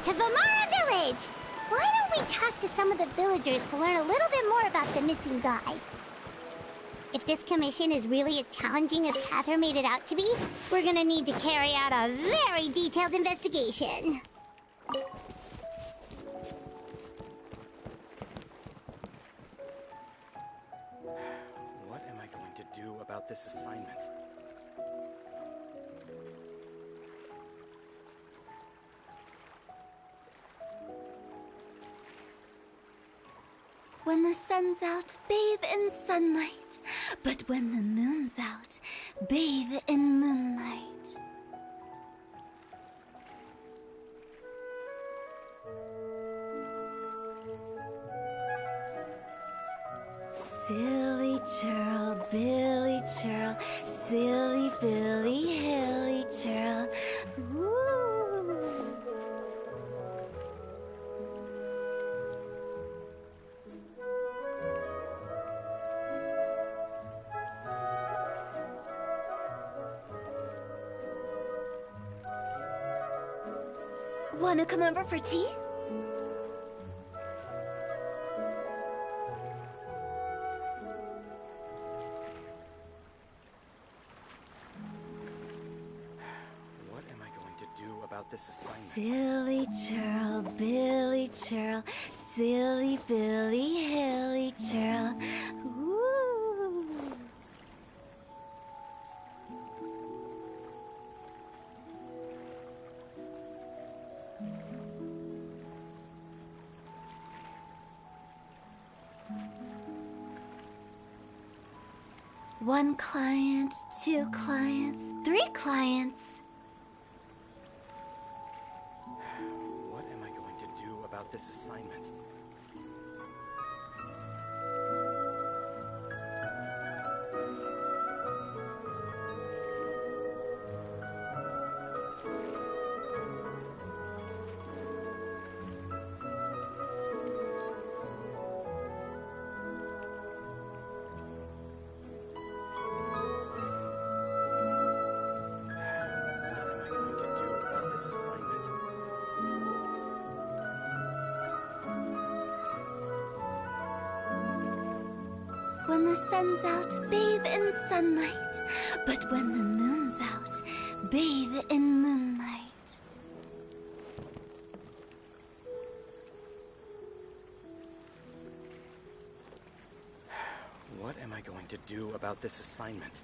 to Vamara Village! Why don't we talk to some of the villagers to learn a little bit more about the missing guy? If this commission is really as challenging as Catherine made it out to be, we're gonna need to carry out a very detailed investigation. What am I going to do about this assignment? When the sun's out, bathe in sunlight. But when the moon's out, bathe in moonlight. Silly churl, Billy churl, silly Billy, hilly churl. Woo! Wanna come over for tea? What am I going to do about this assignment? Silly churl, Billy churl, silly Billy, hilly churl. Woo! One client, two clients, three clients. What am I going to do about this assignment? When the sun's out, bathe in sunlight. But when the moon's out, bathe in moonlight. What am I going to do about this assignment?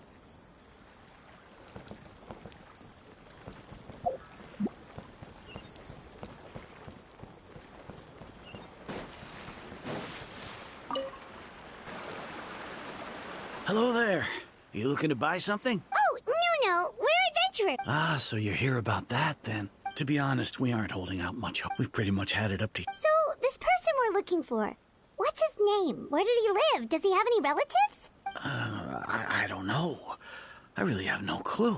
Hello there. You looking to buy something? Oh, no, we're adventurers. Ah, so you're here about that then. To be honest, we aren't holding out much hope. We've pretty much had it up to... So, this person we're looking for, what's his name? Where did he live? Does he have any relatives? I don't know. I really have no clue.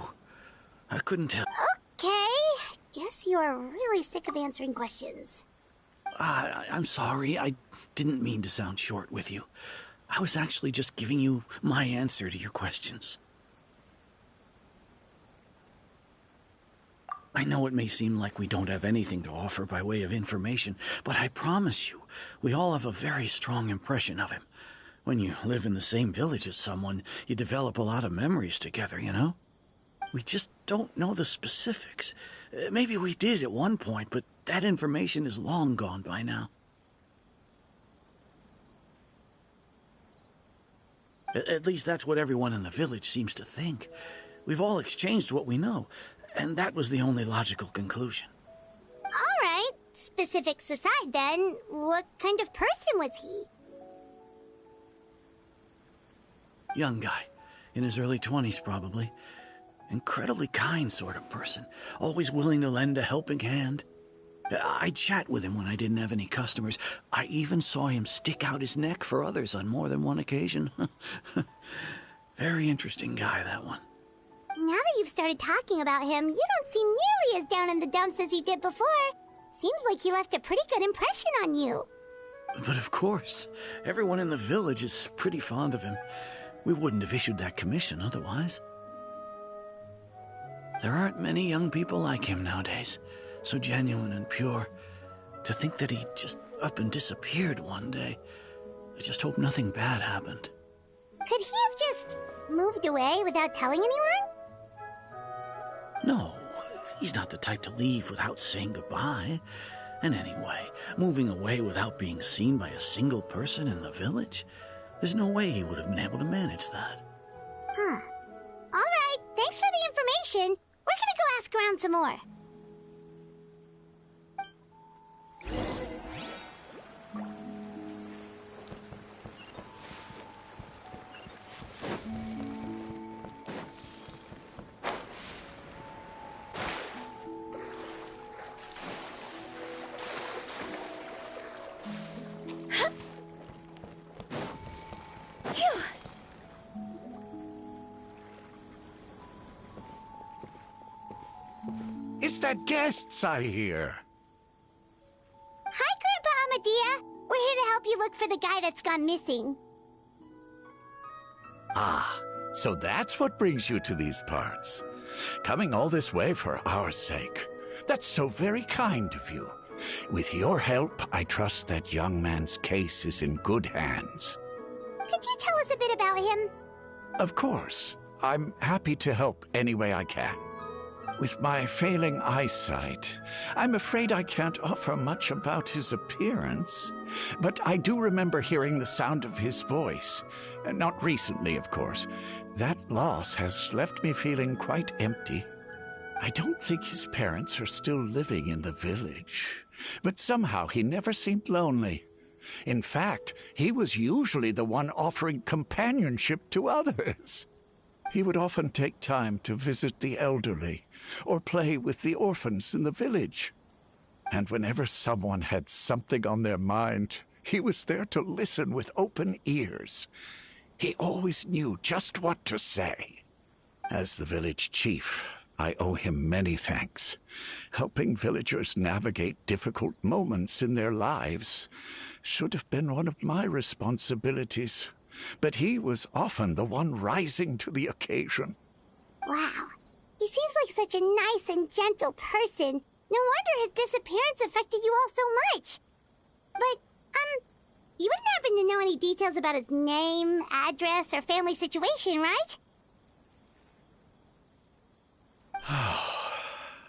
I couldn't tell. Okay, guess you are really sick of answering questions. I'm sorry. I didn't mean to sound short with you. I was actually just giving you my answer to your questions. I know it may seem like we don't have anything to offer by way of information, but I promise you, we all have a very strong impression of him. When you live in the same village as someone, you develop a lot of memories together, you know? We just don't know the specifics. Maybe we did at one point, but that information is long gone by now. At least that's what everyone in the village seems to think. We've all exchanged what we know, and that was the only logical conclusion. All right, specifics aside then, what kind of person was he? Young guy, in his early 20s probably. Incredibly kind sort of person, always willing to lend a helping hand. I'd chat with him when I didn't have any customers. I even saw him stick out his neck for others on more than one occasion. Very interesting guy, that one. Now that you've started talking about him, you don't seem nearly as down in the dumps as you did before. Seems like he left a pretty good impression on you. But of course, everyone in the village is pretty fond of him. We wouldn't have issued that commission otherwise. There aren't many young people like him nowadays. So genuine and pure. To think that he just up and disappeared one day. I just hope nothing bad happened. Could he have just moved away without telling anyone? No, he's not the type to leave without saying goodbye. And anyway, moving away without being seen by a single person in the village? There's no way he would have been able to manage that. Huh. Alright, thanks for the information. We're gonna go ask around some more. Is that guests I hear? Hi, Grandpa Amadea. We're here to help you look for the guy that's gone missing. Ah, so that's what brings you to these parts. Coming all this way for our sake. That's so very kind of you. With your help, I trust that young man's case is in good hands. Could you tell us a bit about him? Of course. I'm happy to help any way I can. With my failing eyesight, I'm afraid I can't offer much about his appearance. But I do remember hearing the sound of his voice. Not recently, of course. That loss has left me feeling quite empty. I don't think his parents are still living in the village. But somehow he never seemed lonely. In fact, he was usually the one offering companionship to others. He would often take time to visit the elderly, or play with the orphans in the village. And whenever someone had something on their mind, he was there to listen with open ears. He always knew just what to say. As the village chief, I owe him many thanks. Helping villagers navigate difficult moments in their lives should have been one of my responsibilities. But he was often the one rising to the occasion. Wow. He seems like such a nice and gentle person. No wonder his disappearance affected you all so much. But, you wouldn't happen to know any details about his name, address, or family situation, right?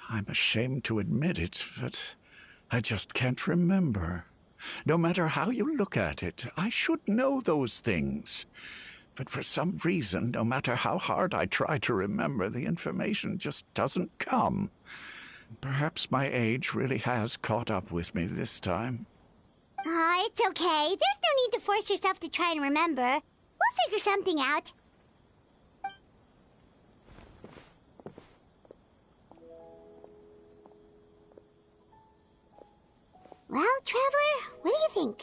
I'm ashamed to admit it, but I just can't remember. No matter how you look at it, I should know those things. But for some reason, no matter how hard I try to remember, the information just doesn't come. Perhaps my age really has caught up with me this time. It's okay. There's no need to force yourself to try and remember. We'll figure something out. Well, Traveler, what do you think?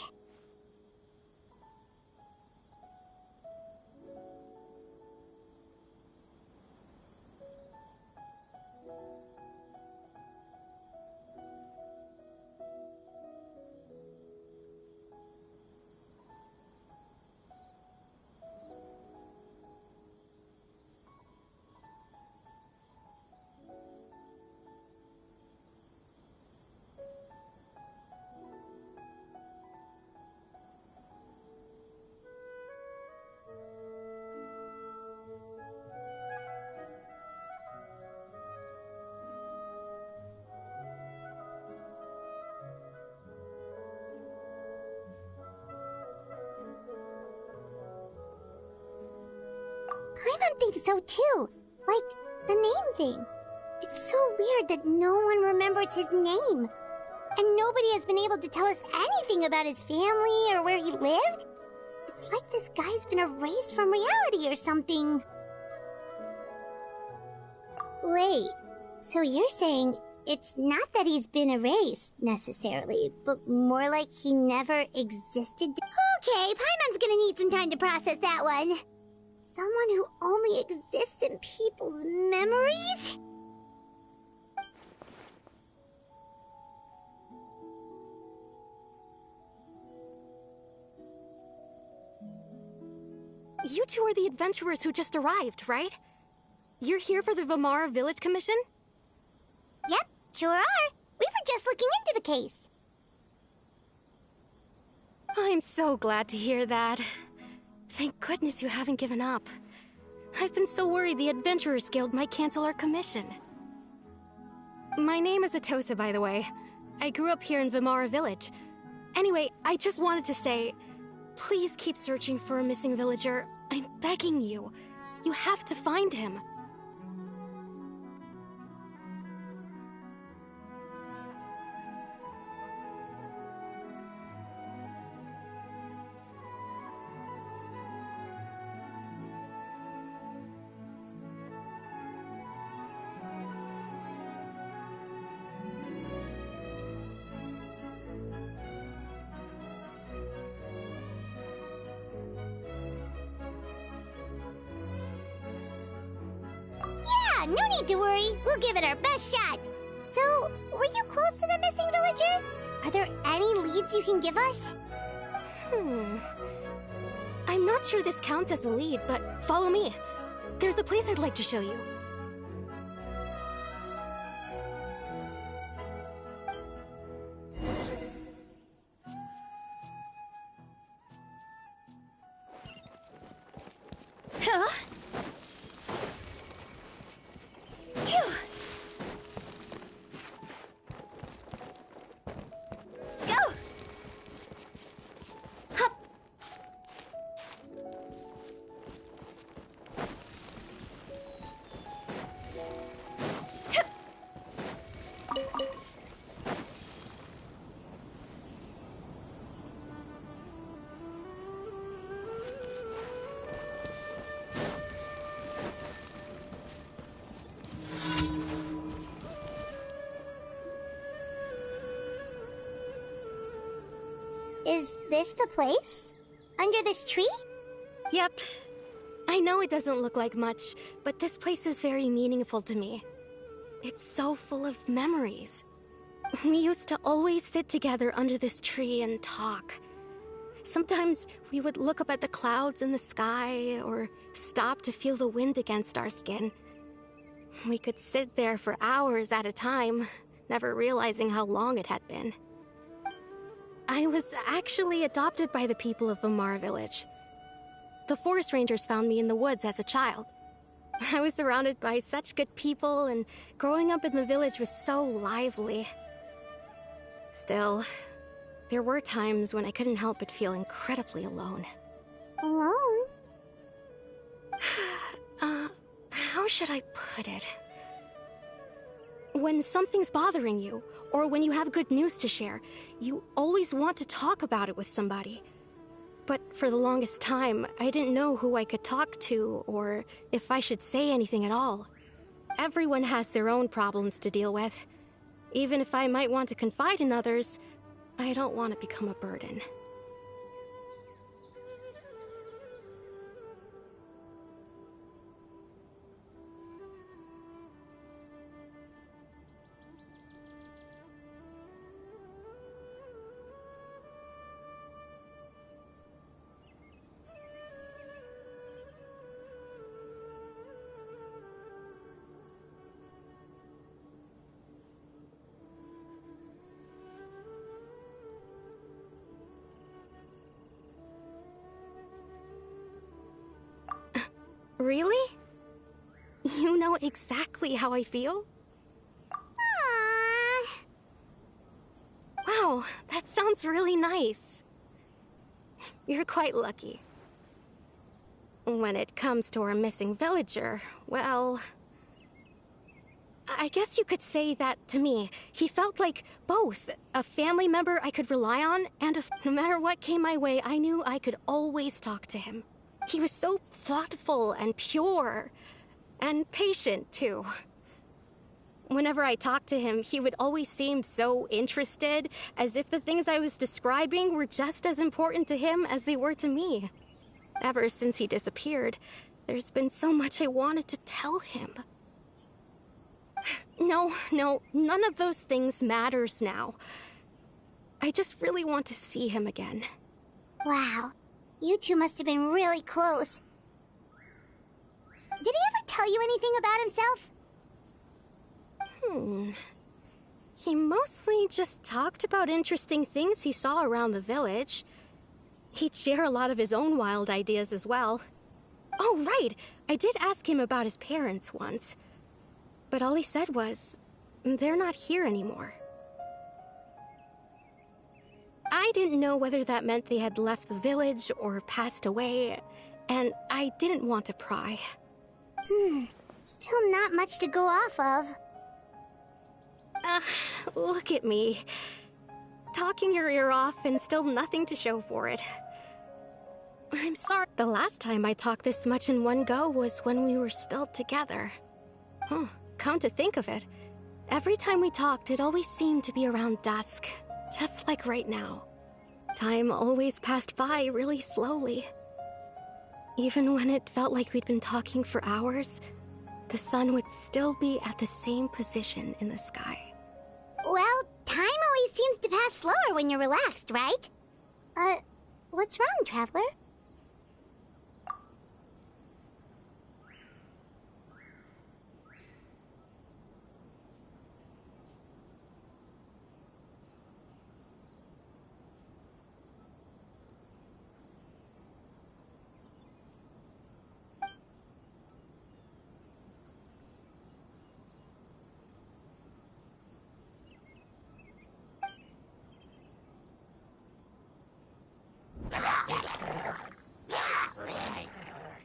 Paimon thinks so too. Like, the name thing. It's so weird that no one remembers his name. And nobody has been able to tell us anything about his family or where he lived. It's like this guy's been erased from reality or something. Wait, so you're saying it's not that he's been erased, necessarily, but more like he never existed? Okay, Paimon's gonna need some time to process that one. Someone who only exists in people's memories? You two are the adventurers who just arrived, right? You're here for the Vamara Village Commission? Yep, sure are. We were just looking into the case. I'm so glad to hear that. Thank goodness you haven't given up. I've been so worried the Adventurers Guild might cancel our commission. My name is Atosa, by the way. I grew up here in Vimara Village. Anyway, I just wanted to say, please keep searching for a missing villager. I'm begging you. You have to find him. Yeah, no need to worry. We'll give it our best shot. So, were you close to the missing villager? Are there any leads you can give us? I'm not sure this counts as a lead, but follow me. There's a place I'd like to show you. Huh? Phew. Go! Hup! Hup! Is this the place? Under this tree? Yep. I know it doesn't look like much, but this place is very meaningful to me. It's so full of memories. We used to always sit together under this tree and talk. Sometimes we would look up at the clouds in the sky, or stop to feel the wind against our skin. We could sit there for hours at a time, never realizing how long it had been. I was actually adopted by the people of Vimara Village. The forest rangers found me in the woods as a child. I was surrounded by such good people, and growing up in the village was so lively. Still, there were times when I couldn't help but feel incredibly alone. Alone? How should I put it? When something's bothering you, or when you have good news to share, you always want to talk about it with somebody. But for the longest time, I didn't know who I could talk to, or if I should say anything at all. Everyone has their own problems to deal with. Even if I might want to confide in others, I don't want to become a burden. Really? You know exactly how I feel? Aww. Wow, that sounds really nice. You're quite lucky. When it comes to our missing villager, well, I guess you could say that to me. He felt like both a family member I could rely on, and no matter what came my way, I knew I could always talk to him. He was so thoughtful and pure, and patient, too. Whenever I talked to him, he would always seem so interested, as if the things I was describing were just as important to him as they were to me. Ever since he disappeared, there's been so much I wanted to tell him. No, none of those things matters now. I just really want to see him again. Wow. You two must have been really close. Did he ever tell you anything about himself? He mostly just talked about interesting things he saw around the village. He'd share a lot of his own wild ideas as well. Oh, right! I did ask him about his parents once. But all he said was, they're not here anymore. I didn't know whether that meant they had left the village or passed away, and I didn't want to pry. Still not much to go off of. Look at me. Talking your ear off and still nothing to show for it. I'm sorry. The last time I talked this much in one go was when we were still together. Come to think of it, every time we talked, it always seemed to be around dusk, just like right now. Time always passed by really slowly. Even when it felt like we'd been talking for hours, the sun would still be at the same position in the sky. Well, time always seems to pass slower when you're relaxed, right? What's wrong, Traveler?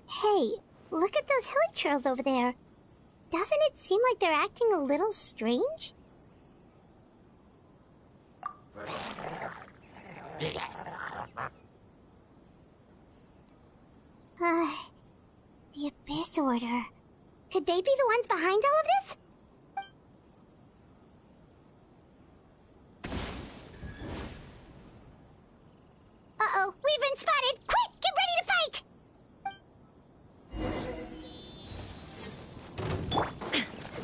Hey, look at those hilly trails over there. Doesn't it seem like they're acting a little strange? The Abyss Order. Could they be the ones behind all of this? Uh-oh, we've been spotted! Quick, get ready to fight!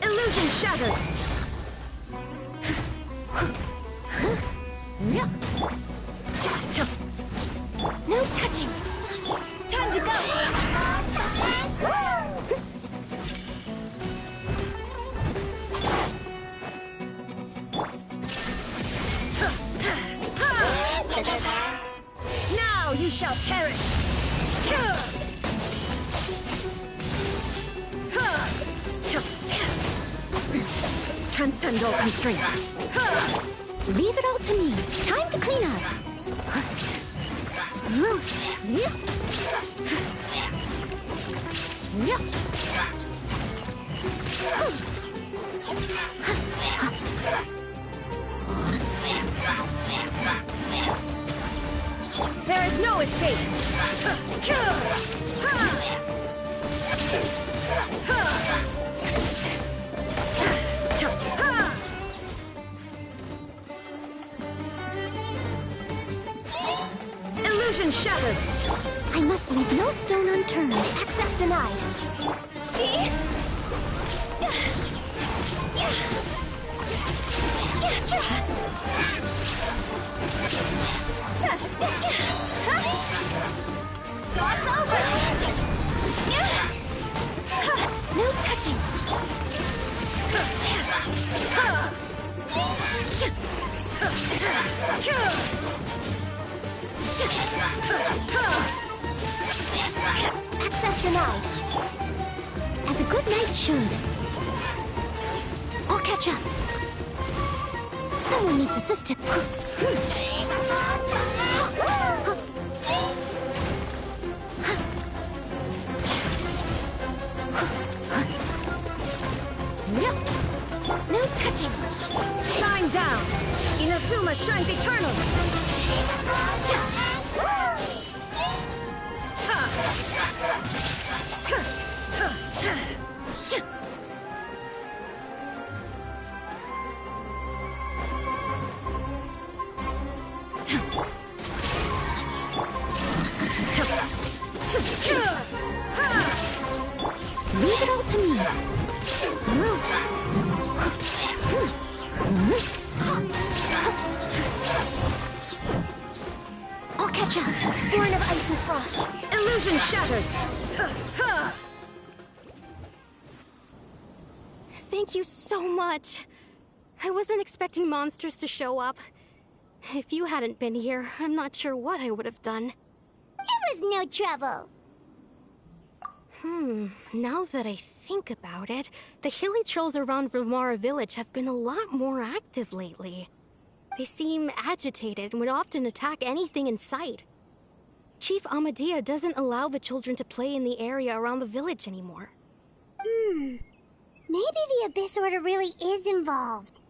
Illusion shattered! No touching! Time to go! Now you shall perish! Transcend all constraints. Leave it all to me. Time to clean up. There is no escape. Illusion shattered! I must leave no stone unturned. Access denied. Dark over! No touching! Access denied. As a good knight should. I'll catch up. Someone needs assistance. No touching. Shine down. Inazuma shines eternal. Leave it all to me. I'll catch up. Born of ice and frost. Illusion shattered. Thank you so much. I wasn't expecting monsters to show up. If you hadn't been here, I'm not sure what I would have done. was no trouble. Now that I think about it, the hilly trolls around Vimara village have been a lot more active lately. They seem agitated and would often attack anything in sight. Chief Amadea doesn't allow the children to play in the area around the village anymore. Maybe the Abyss Order really is involved.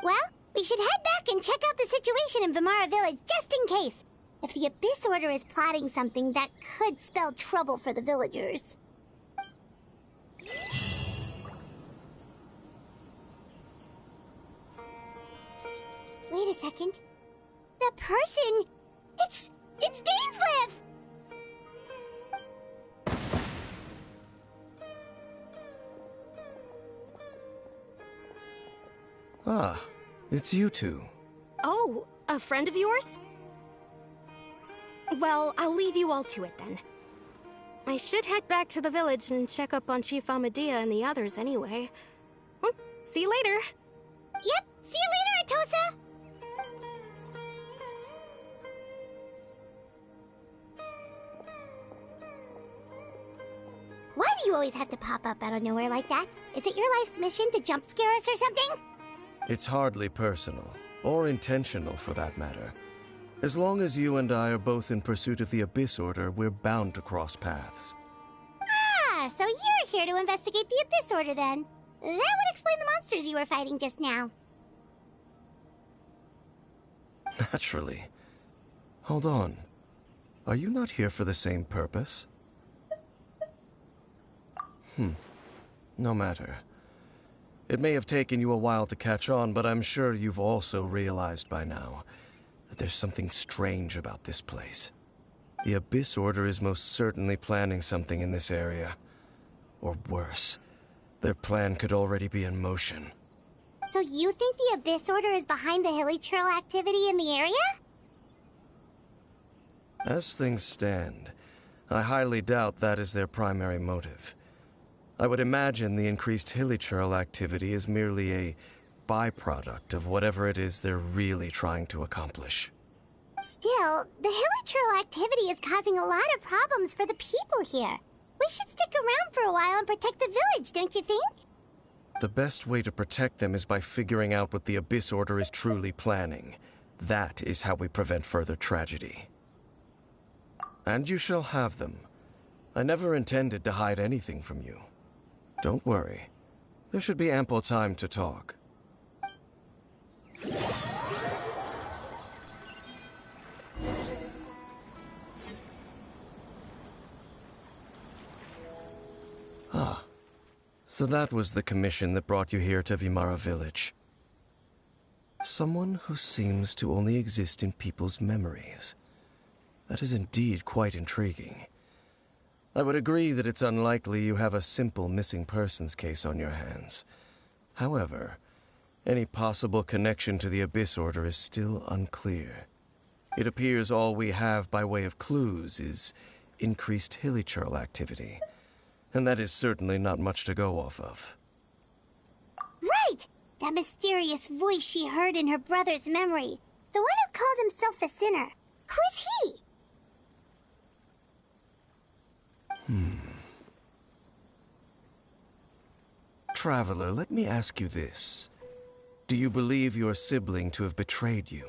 Well, we should head back and check out the situation in Vimara village just in case. If the Abyss Order is plotting something, that could spell trouble for the villagers. Wait a second. That person... It's Dainsleif! Ah, it's you two. Oh, a friend of yours? Well, I'll leave you all to it then. I should head back to the village and check up on Chief Amadea and the others anyway. Well, see you later. Yep, see you later, Atosa! Why do you always have to pop up out of nowhere like that? Is it your life's mission to jump scare us or something? It's hardly personal, or intentional for that matter. As long as you and I are both in pursuit of the Abyss Order, we're bound to cross paths. Ah, so you're here to investigate the Abyss Order then. That would explain the monsters you were fighting just now. Naturally. Hold on. Are you not here for the same purpose? No matter. It may have taken you a while to catch on, but I'm sure you've also realized by now that there's something strange about this place. The Abyss Order is most certainly planning something in this area. Or worse, their plan could already be in motion. So you think the Abyss Order is behind the hilly trail activity in the area? As things stand, I highly doubt that is their primary motive. I would imagine the increased hilly trail activity is merely a byproduct of whatever it is they're really trying to accomplish. Still, the hilly trail activity is causing a lot of problems for the people here. We should stick around for a while and protect the village, don't you think? The best way to protect them is by figuring out what the Abyss Order is truly planning. That is how we prevent further tragedy. And you shall have them. I never intended to hide anything from you. Don't worry. There should be ample time to talk. Ah, so that was the commission that brought you here to Vimara village. Someone who seems to only exist in people's memories. That is indeed quite intriguing. I would agree that it's unlikely you have a simple missing persons case on your hands. However, any possible connection to the Abyss Order is still unclear. It appears all we have by way of clues is increased hilly trail activity, and that is certainly not much to go off of. Right! That mysterious voice she heard in her brother's memory. The one who called himself a sinner. Who is he? Traveler, let me ask you this. Do you believe your sibling to have betrayed you?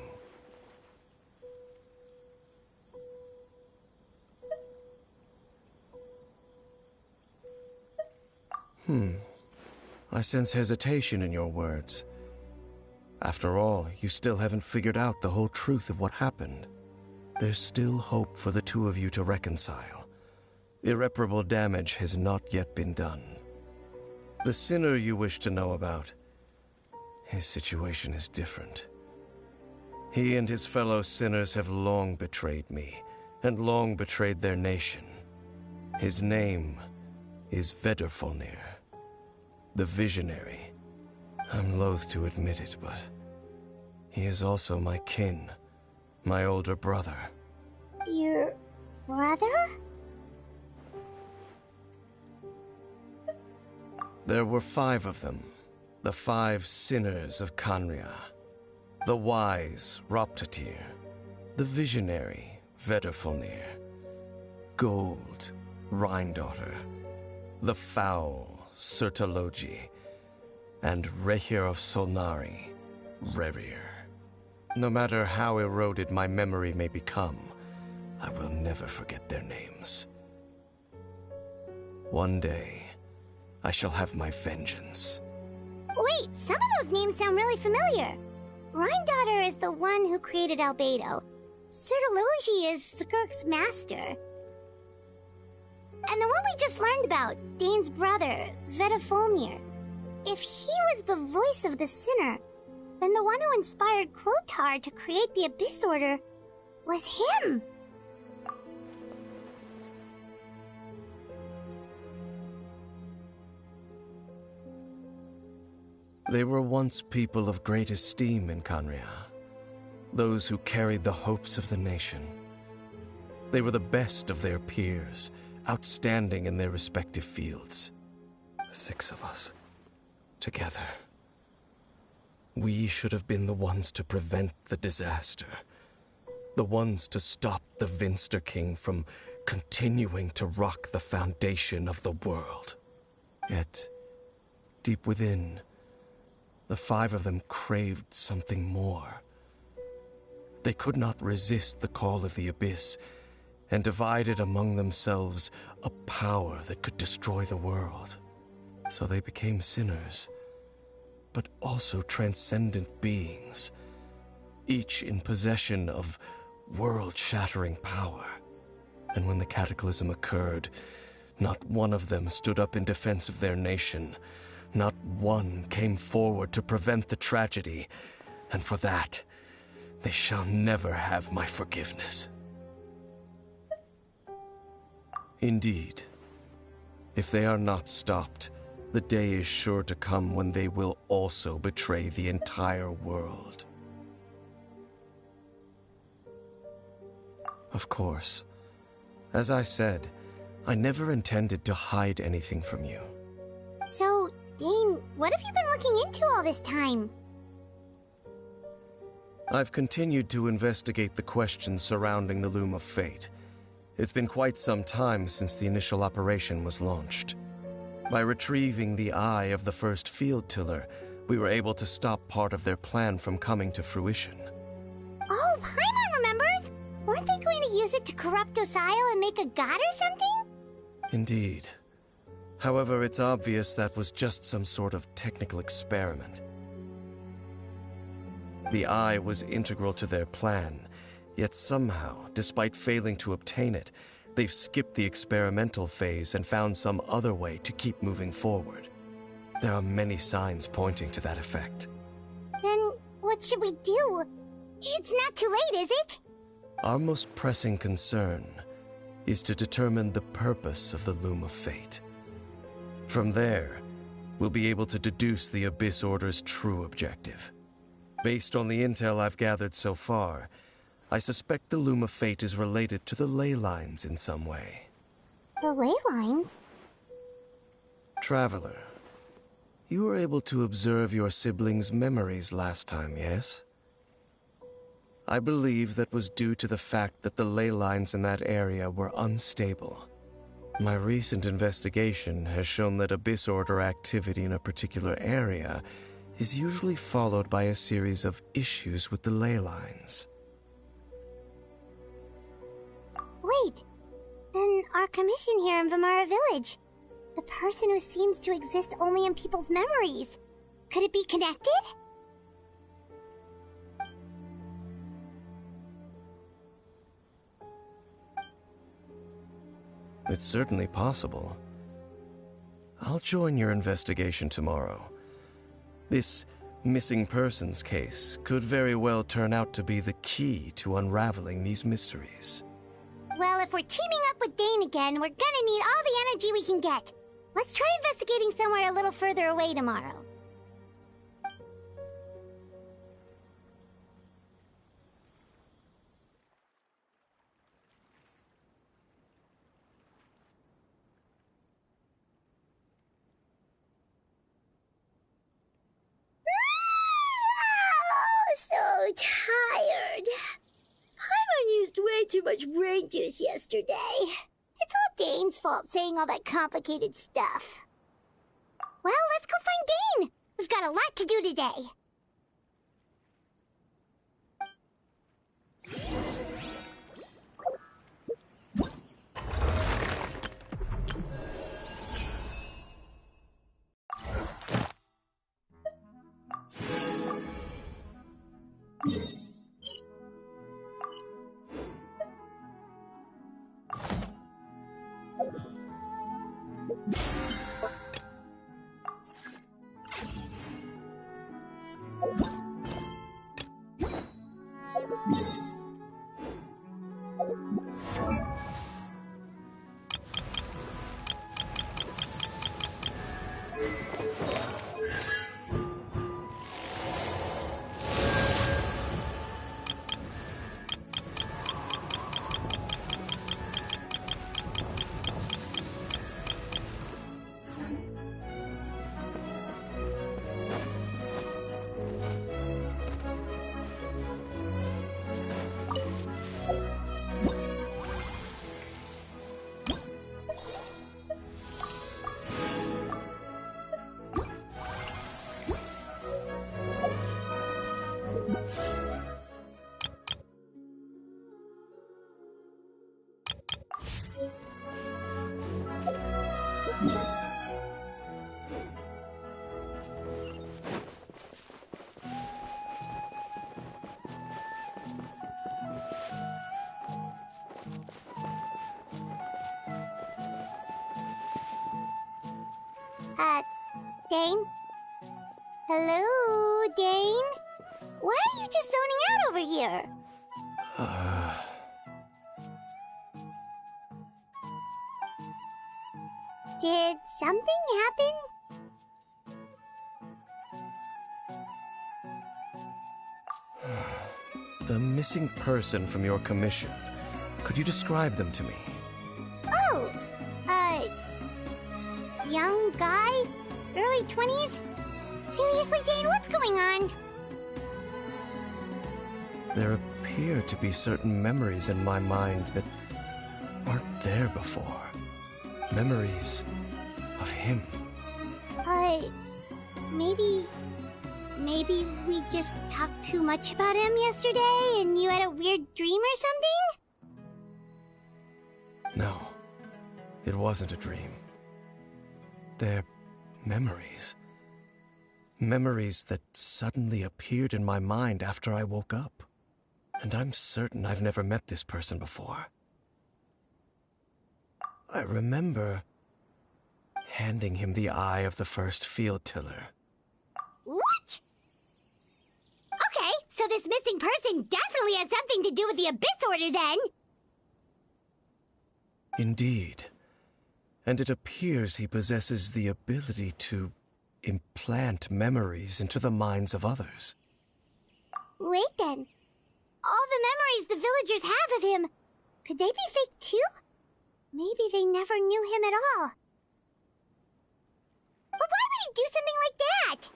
I sense hesitation in your words. After all, you still haven't figured out the whole truth of what happened. There's still hope for the two of you to reconcile. Irreparable damage has not yet been done. The sinner you wish to know about, his situation is different. He and his fellow sinners have long betrayed me, and long betrayed their nation. His name is Vedrfolnir, the Visionary. I'm loath to admit it, but he is also my kin, my older brother. Your brother? There were 5 of them, the 5 sinners of Kanria. The wise, Roptatir. The visionary, Vedderfolnir, Gold, Rhindaughter, the Foul, Sertologi, and Rehir of Solnari, Rerir. No matter how eroded my memory may become, I will never forget their names. One day, I shall have my vengeance. Wait, some of those names sound really familiar. Rhindaughter is the one who created Albedo. Sertologi is Skirk's master. And the one we just learned about, Dane's brother, Vedderfolnir. If he was the voice of the sinner, then the one who inspired Clothar to create the Abyss Order was him. They were once people of great esteem in Khaenri'ah, those who carried the hopes of the nation. They were the best of their peers, outstanding in their respective fields. The 6 of us, together. We should have been the ones to prevent the disaster. The ones to stop the Vinster King from continuing to rock the foundation of the world. Yet, deep within, the 5 of them craved something more. They could not resist the call of the Abyss, and divided among themselves a power that could destroy the world. So they became sinners, but also transcendent beings, each in possession of world-shattering power. And when the cataclysm occurred, not one of them stood up in defense of their nation. Not one came forward to prevent the tragedy, and for that, they shall never have my forgiveness. Indeed, if they are not stopped, the day is sure to come when they will also betray the entire world. Of course, as I said, I never intended to hide anything from you. So, Dane, what have you been looking into all this time? I've continued to investigate the questions surrounding the Loom of Fate. It's been quite some time since the initial operation was launched. By retrieving the eye of the first field tiller, we were able to stop part of their plan from coming to fruition. Oh, Paimon remembers! Weren't they going to use it to corrupt Osial and make a god or something? Indeed. However, it's obvious that was just some sort of technical experiment. The eye was integral to their plan, yet somehow, despite failing to obtain it, they've skipped the experimental phase and found some other way to keep moving forward. There are many signs pointing to that effect. Then what should we do? It's not too late, is it? Our most pressing concern is to determine the purpose of the Loom of Fate. From there, we'll be able to deduce the Abyss Order's true objective. Based on the intel I've gathered so far, I suspect the Loom of Fate is related to the ley lines in some way. The ley lines? Traveler, you were able to observe your siblings' memories last time, yes? I believe that was due to the fact that the ley lines in that area were unstable. My recent investigation has shown that Abyss Order activity in a particular area is usually followed by a series of issues with the ley lines. Wait, then our commission here in Vimara Village, the person who seems to exist only in people's memories, could it be connected? It's certainly possible. I'll join your investigation tomorrow. This missing persons case could very well turn out to be the key to unraveling these mysteries. Well, if we're teaming up with Dane again, we're gonna need all the energy we can get. Let's try investigating somewhere a little further away tomorrow. So tired. Paimon used used way too much brain juice yesterday. It's all Dane's fault saying all that complicated stuff. Well, let's go find Dane! We've got a lot to do today. Dane? Hello, Dane? Why are you just zoning out over here? Did something happen? The missing person from your commission. Could you describe them to me? Oh, young guy? Early 20s? Seriously, Dane, what's going on? There appear to be certain memories in my mind that aren't there before. Memories of him. Maybe we just talked too much about him yesterday and you had a weird dream or something? No, it wasn't a dream. They're memories. Memories that suddenly appeared in my mind after I woke up. And I'm certain I've never met this person before. I remember handing him the eye of the first field tiller. What? Okay, so this missing person definitely has something to do with the Abyss Order then! Indeed. And it appears he possesses the ability to implant memories into the minds of others. Wait then. All the memories the villagers have of him, could they be fake too? Maybe they never knew him at all. But why would he do something like that?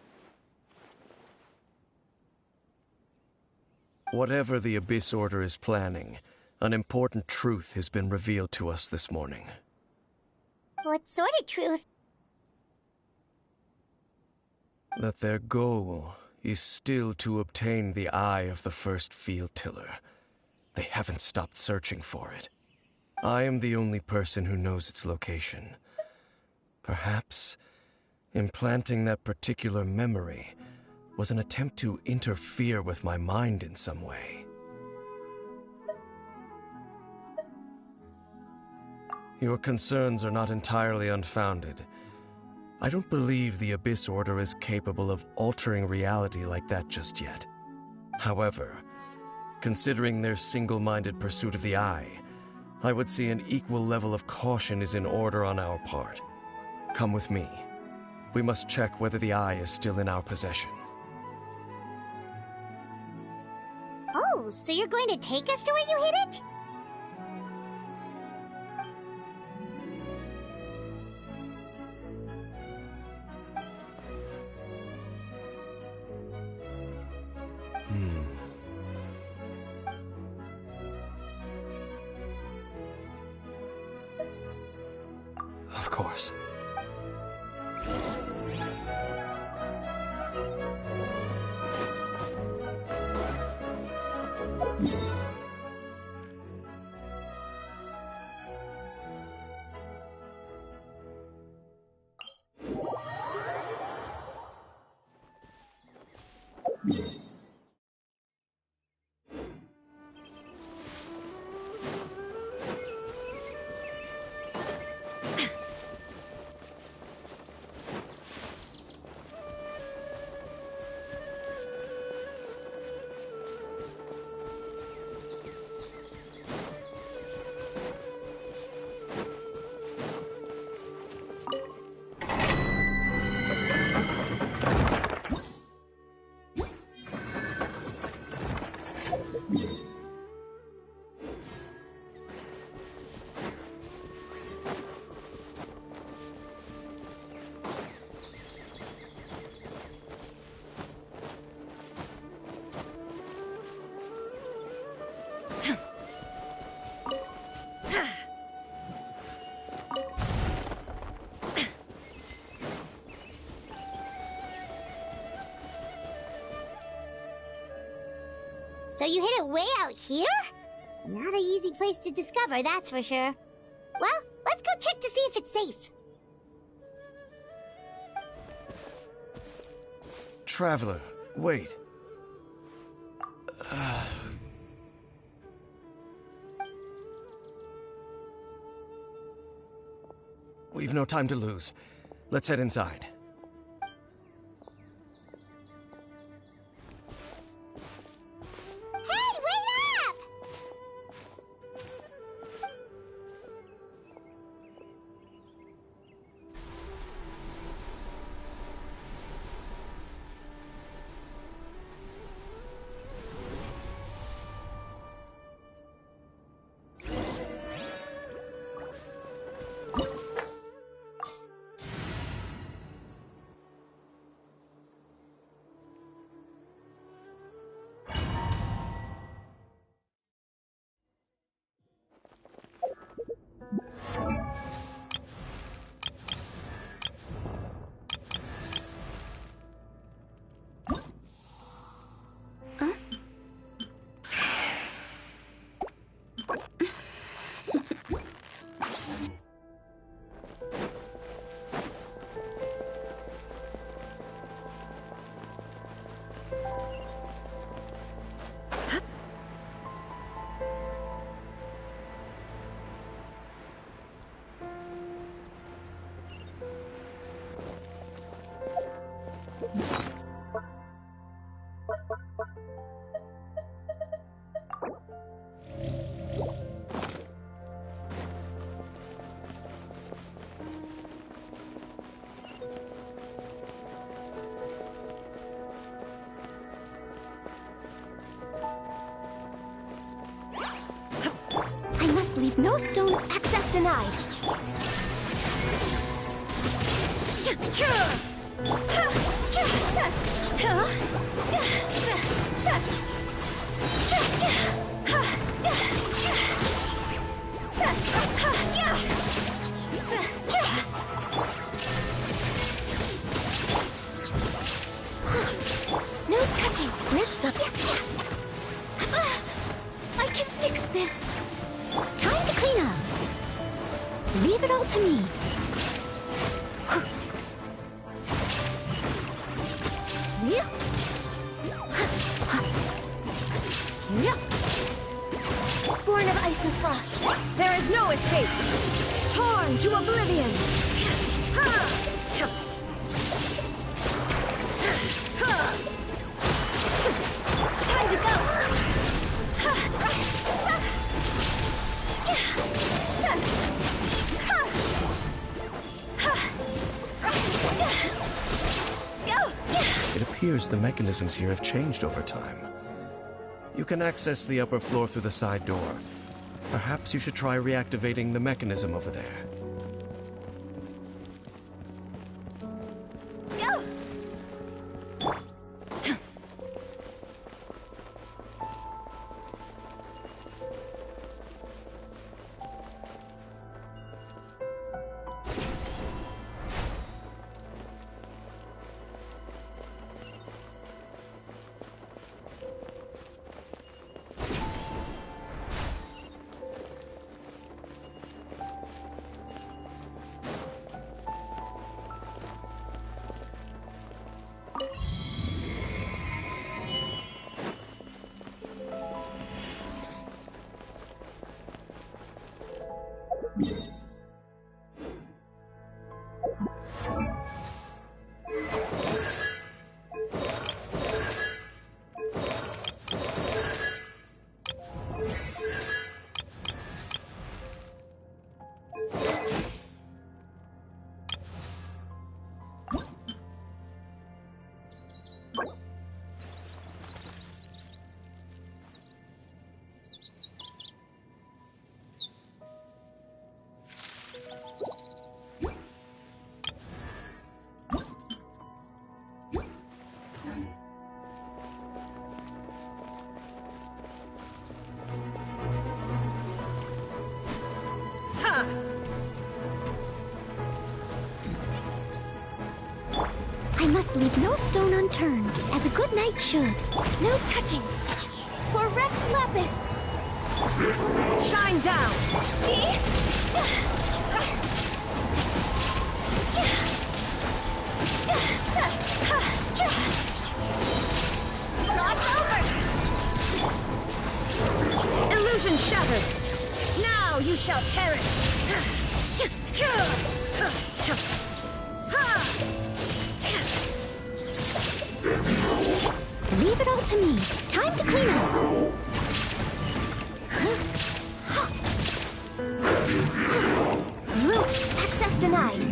Whatever the Abyss Order is planning, an important truth has been revealed to us this morning. What sort of truth? That their goal is still to obtain the eye of the first field tiller. They haven't stopped searching for it. I am the only person who knows its location. Perhaps implanting that particular memory was an attempt to interfere with my mind in some way. Your concerns are not entirely unfounded. I don't believe the Abyss Order is capable of altering reality like that just yet. However, considering their single-minded pursuit of the Eye, I would see an equal level of caution is in order on our part. Come with me. We must check whether the Eye is still in our possession. Oh, so you're going to take us to where you hid it? Of course. So you hid it way out here? Not an easy place to discover, that's for sure. Well, let's go check to see if it's safe. Traveler, wait. We've no time to lose. Let's head inside. Hey, wait up! I must leave no stone. Access denied. No touching. Next up. I can fix this. Time to clean up. Leave it all to me. Born of ice and frost, there is no escape. Torn to oblivion. Time to go. It appears the mechanisms here have changed over time. You can access the upper floor through the side door. Perhaps you should try reactivating the mechanism over there. I must leave no stone unturned, as a good knight should. No touching! For Rex Lapis! Shine down! See? Not over! Illusion shattered! Now you shall perish! Leave it all to me. Time to clean up. Root, access denied.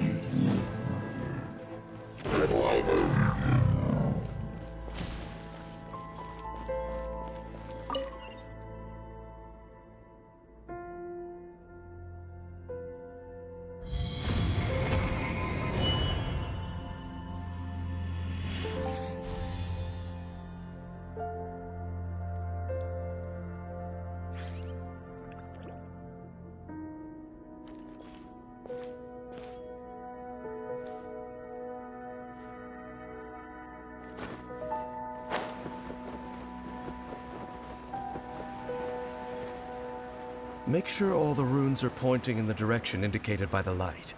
Make sure all the runes are pointing in the direction indicated by the light.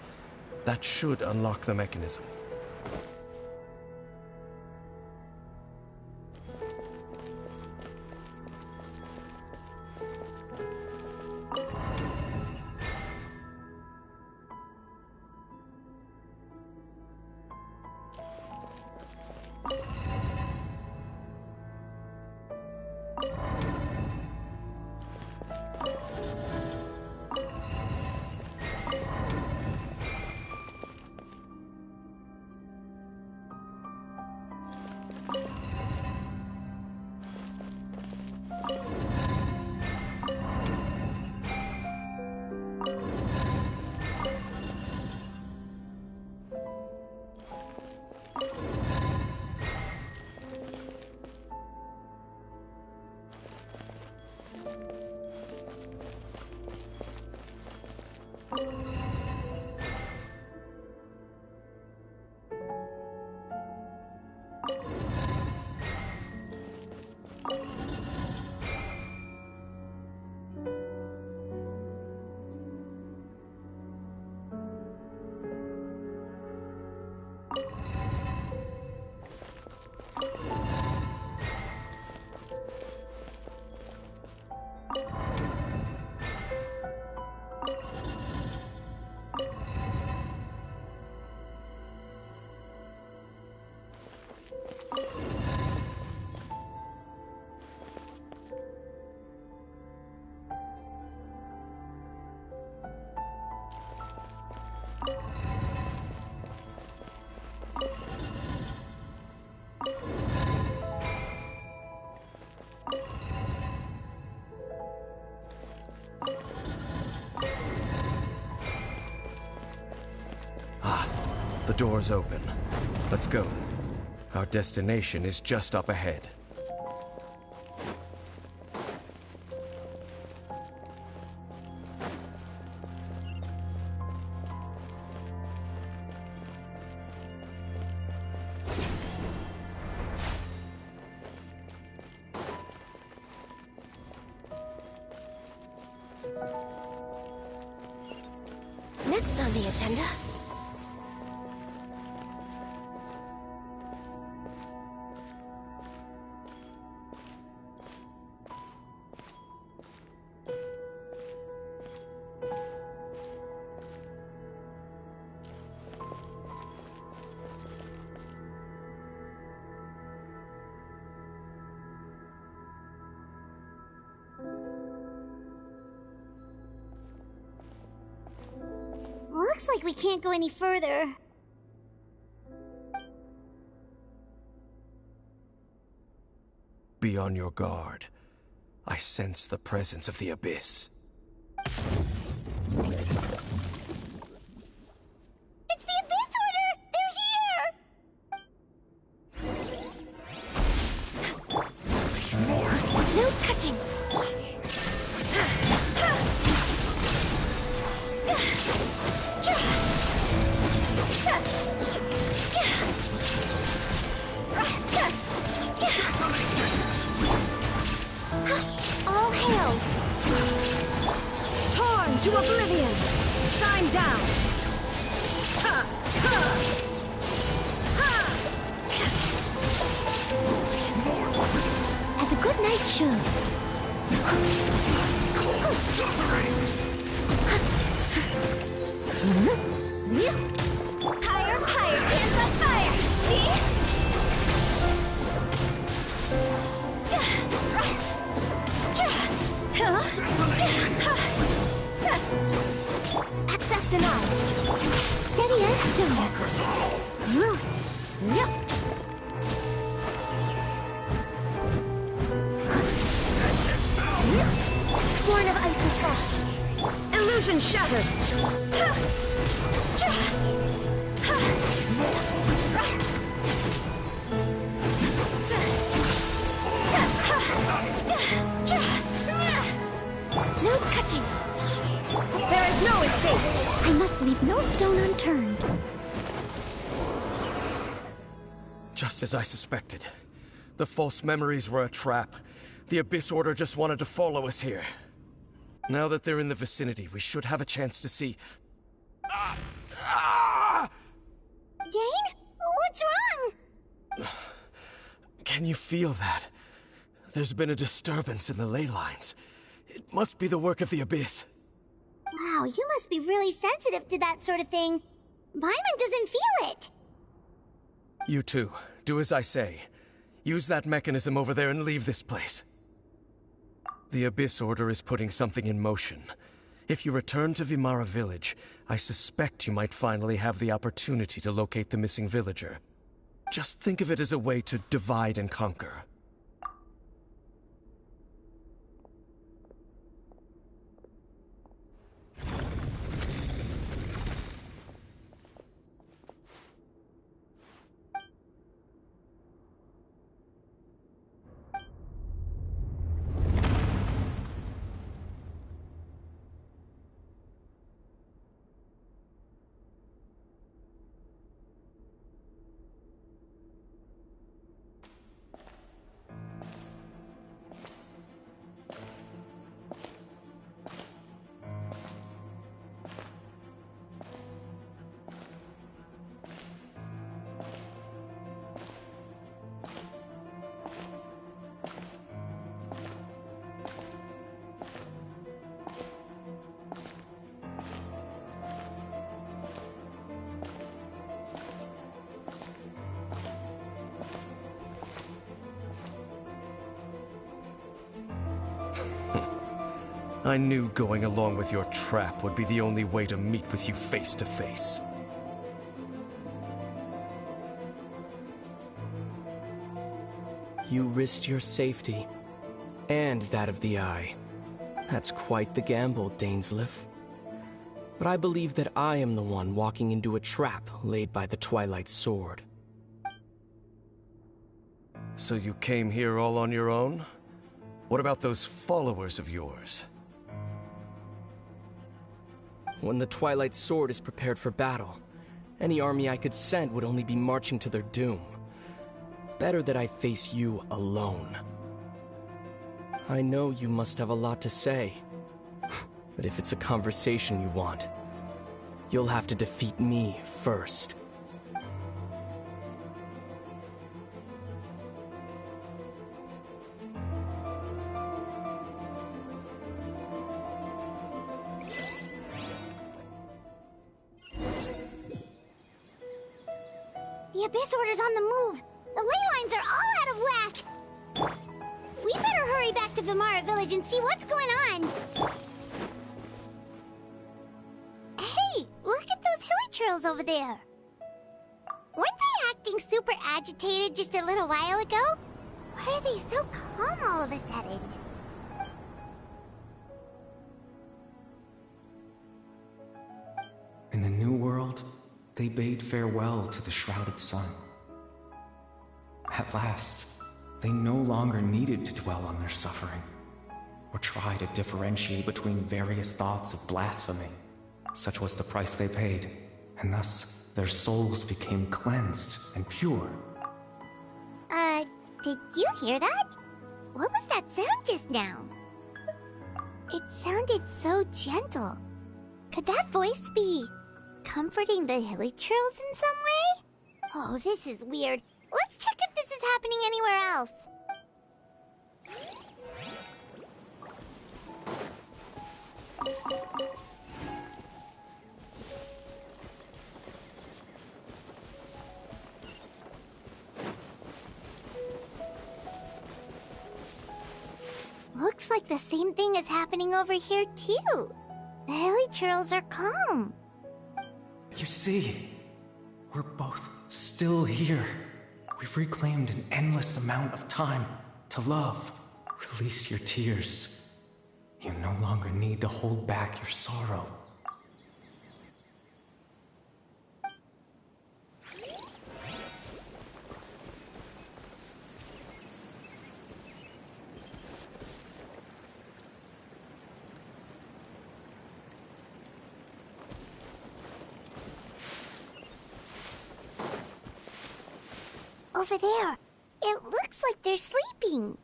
That should unlock the mechanism. The door's open. Let's go. Our destination is just up ahead. Next on the agenda. Looks like we can't go any further. Be on your guard. I sense the presence of the Abyss. It's the Abyss Order! They're here! No touching! All hail! Torn to oblivion! Shine down! Ha! Ha! Ha! As a good knight should. Higher, higher, in the fire! See? Access denied. Steady as stone. Born of icy frost. Illusion shattered. No touching! There is no escape. I must leave no stone unturned. Just as I suspected. The false memories were a trap. The Abyss Order just wanted to follow us here. Now that they're in the vicinity, we should have a chance to see... Dane? What's wrong? Can you feel that? There's been a disturbance in the ley lines. It must be the work of the Abyss. Wow, you must be really sensitive to that sort of thing. Paimon doesn't feel it. You too. Do as I say. Use that mechanism over there and leave this place. The Abyss Order is putting something in motion. If you return to Vimara Village, I suspect you might finally have the opportunity to locate the missing villager. Just think of it as a way to divide and conquer. I knew going along with your trap would be the only way to meet with you face to face. You risked your safety, and that of the Eye. That's quite the gamble, Dainsleif. But I believe that I am the one walking into a trap laid by the Twilight Sword. So you came here all on your own? What about those followers of yours? When the Twilight Sword is prepared for battle, any army I could send would only be marching to their doom. Better that I face you alone. I know you must have a lot to say, but if it's a conversation you want, you'll have to defeat me first. The Abyss Order's on the move. The ley lines are all out of whack. We better hurry back to Vimara Village and see what's going on. Hey, look at those Churls over there. Weren't they acting super agitated just a little while ago? Why are they so calm all of a sudden? In the new world, they bade farewell to the shrouded sun. At last, they no longer needed to dwell on their suffering, or try to differentiate between various thoughts of blasphemy. Such was the price they paid, and thus their souls became cleansed and pure. Did you hear that? What was that sound just now? It sounded so gentle. Could that voice be comforting the hilly churls in some way? Oh, this is weird. Let's check if this is happening anywhere else. Looks like the same thing is happening over here too. The hilly churls are calm. You see, we're both still here. We've reclaimed an endless amount of time to love. Release your tears. You no longer need to hold back your sorrow. Over there. It looks like they're sleeping.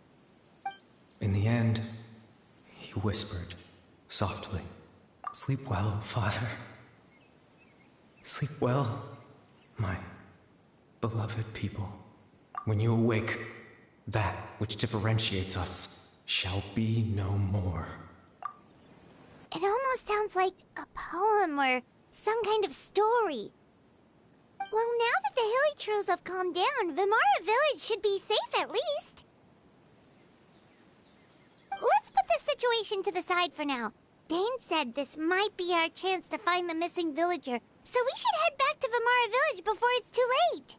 In the end, he whispered, softly, "Sleep well, Father. Sleep well, my beloved people. When you awake, that which differentiates us shall be no more." It almost sounds like a poem or some kind of story. Well, now that the hilly churls have calmed down, Vimara Village should be safe at least. Let's put this situation to the side for now. Dane said this might be our chance to find the missing villager, so we should head back to Vimara Village before it's too late.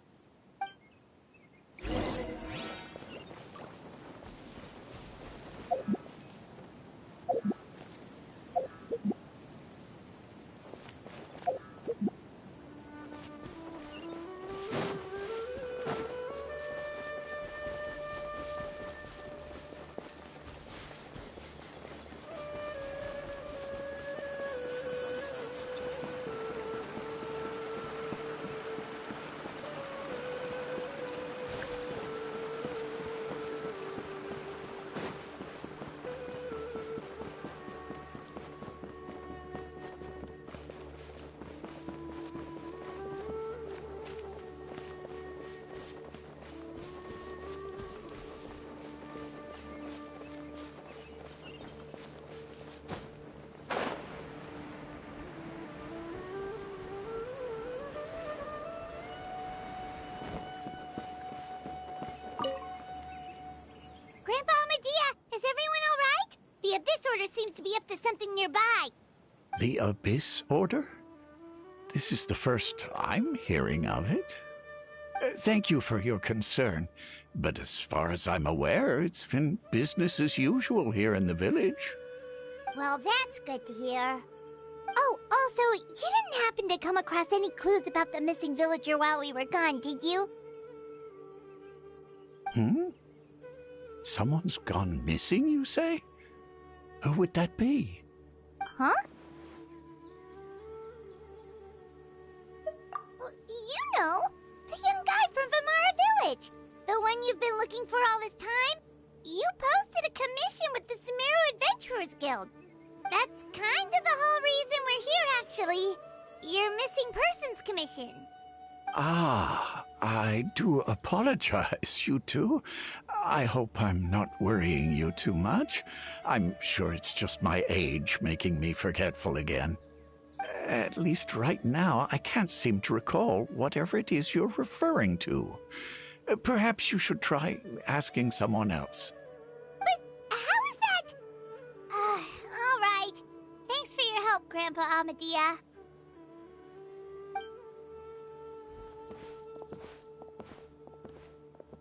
Grandpa Medea, is everyone all right? The Abyss Order seems to be up to something nearby. The Abyss Order? This is the first I'm hearing of it. Thank you for your concern, but as far as I'm aware, it's been business as usual here in the village. Well, that's good to hear. Oh, also, you didn't happen to come across any clues about the missing villager while we were gone, did you? Someone's gone missing, you say? Who would that be? Huh? You know, the young guy from Vimara Village. The one you've been looking for all this time. You posted a commission with the Sumeru Adventurers Guild. That's kind of the whole reason we're here, actually. Your missing persons commission. Ah, I do apologize, you two. I hope I'm not worrying you too much. I'm sure it's just my age making me forgetful again. At least right now, I can't seem to recall whatever it is you're referring to. Perhaps you should try asking someone else. But how is that? All right. Thanks for your help, Grandpa Amadea.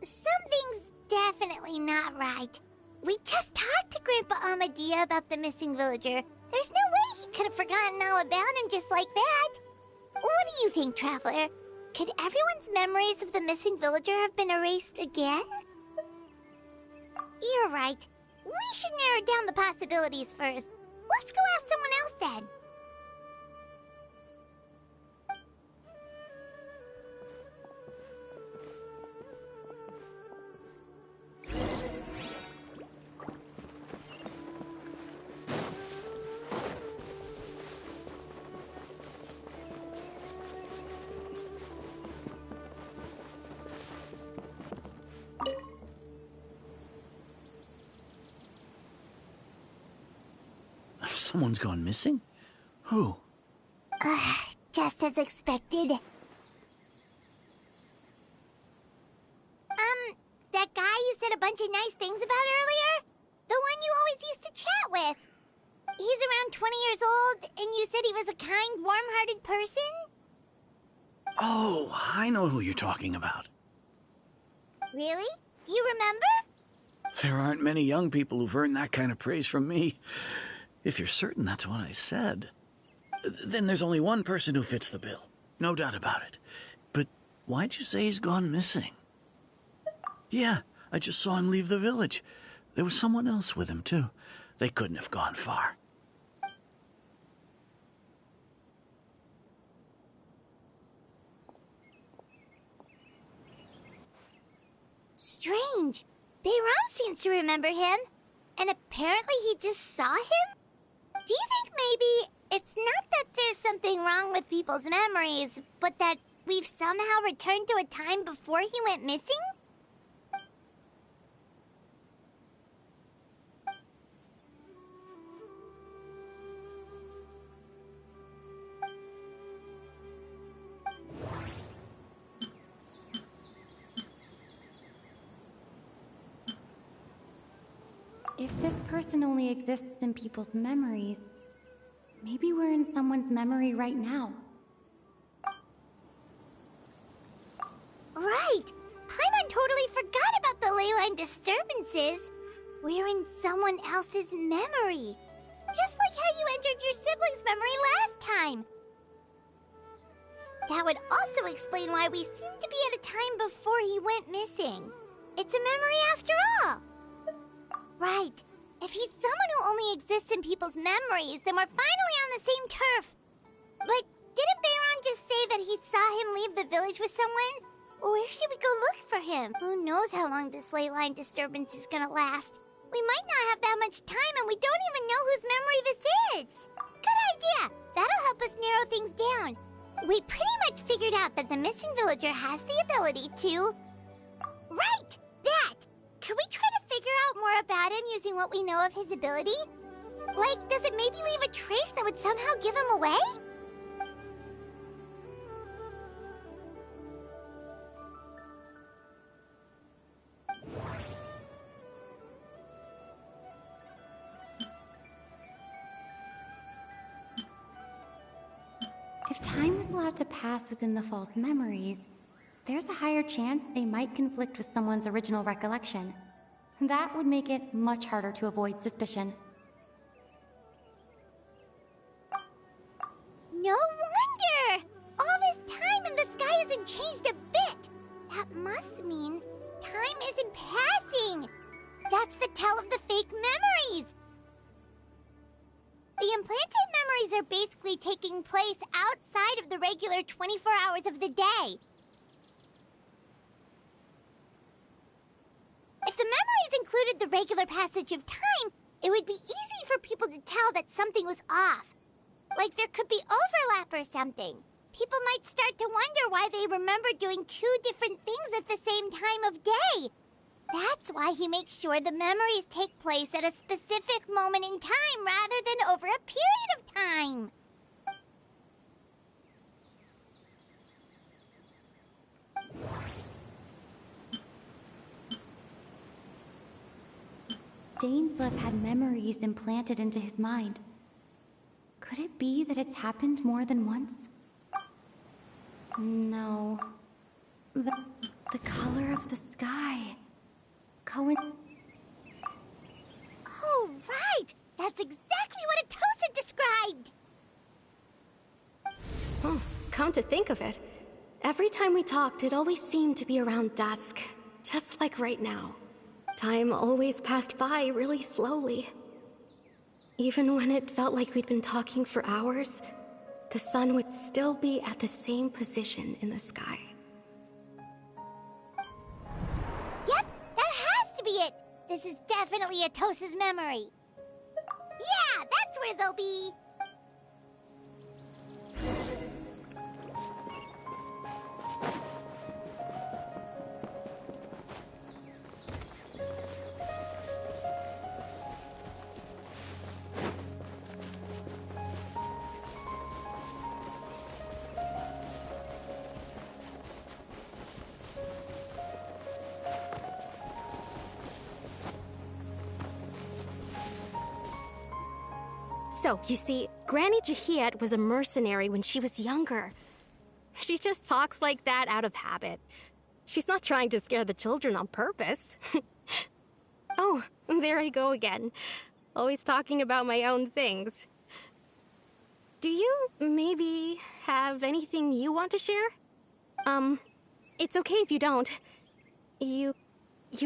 Something's definitely not right. We just talked to Grandpa Amadia about the missing villager. There's no way he could have forgotten all about him just like that. What do you think, Traveler? Could everyone's memories of the missing villager have been erased again? You're right. We should narrow down the possibilities first. Let's go ask someone else then. Someone's gone missing? Who? Just as expected. That guy you said a bunch of nice things about earlier? The one you always used to chat with. He's around 20 years old, and you said he was a kind, warm-hearted person? Oh, I know who you're talking about. Really? You remember? There aren't many young people who've earned that kind of praise from me. If you're certain that's what I said, then there's only one person who fits the bill. No doubt about it. But why'd you say he's gone missing? Yeah, I just saw him leave the village. There was someone else with him, too. They couldn't have gone far. Strange. Bayram seems to remember him. And apparently he just saw him? Do you think maybe it's not that there's something wrong with people's memories, but that we've somehow returned to a time before he went missing? If this person only exists in people's memories, maybe we're in someone's memory right now. Right! Paimon totally forgot about the ley line disturbances. We're in someone else's memory. Just like how you entered your sibling's memory last time. That would also explain why we seem to be at a time before he went missing. It's a memory after all. Right. If he's someone who only exists in people's memories, then we're finally on the same turf. But didn't Bayron just say that he saw him leave the village with someone? Where should we go look for him? Who knows how long this ley line disturbance is gonna last? We might not have that much time, and we don't even know whose memory this is. Good idea. That'll help us narrow things down. We pretty much figured out that the missing villager has the ability to... Right! That! Could we try to figure out more about him using what we know of his ability? Like, does it maybe leave a trace that would somehow give him away? If time was allowed to pass within the false memories, there's a higher chance they might conflict with someone's original recollection. That would make it much harder to avoid suspicion. No wonder! All this time and the sky hasn't changed a bit! That must mean time isn't passing! That's the tell of the fake memories! The implanted memories are basically taking place outside of the regular 24 hours of the day. If the memories included the regular passage of time, it would be easy for people to tell that something was off. Like there could be overlap or something. People might start to wonder why they remember doing two different things at the same time of day. That's why he makes sure the memories take place at a specific moment in time rather than over a period of time. Dainsleif had memories implanted into his mind. Could it be that it's happened more than once? No. The color of the sky. Oh, right! That's exactly what Atosa described! Oh, come to think of it, every time we talked, it always seemed to be around dusk. Just like right now. Time always passed by really slowly. Even when it felt like we'd been talking for hours, the sun would still be at the same position in the sky. Yep, that has to be it! This is definitely Atosa's memory. Yeah, that's where they'll be! So, you see, Granny Jahiet was a mercenary when she was younger. She just talks like that out of habit. She's not trying to scare the children on purpose. Oh, there I go again. Always talking about my own things. Do you maybe have anything you want to share? It's okay if you don't. You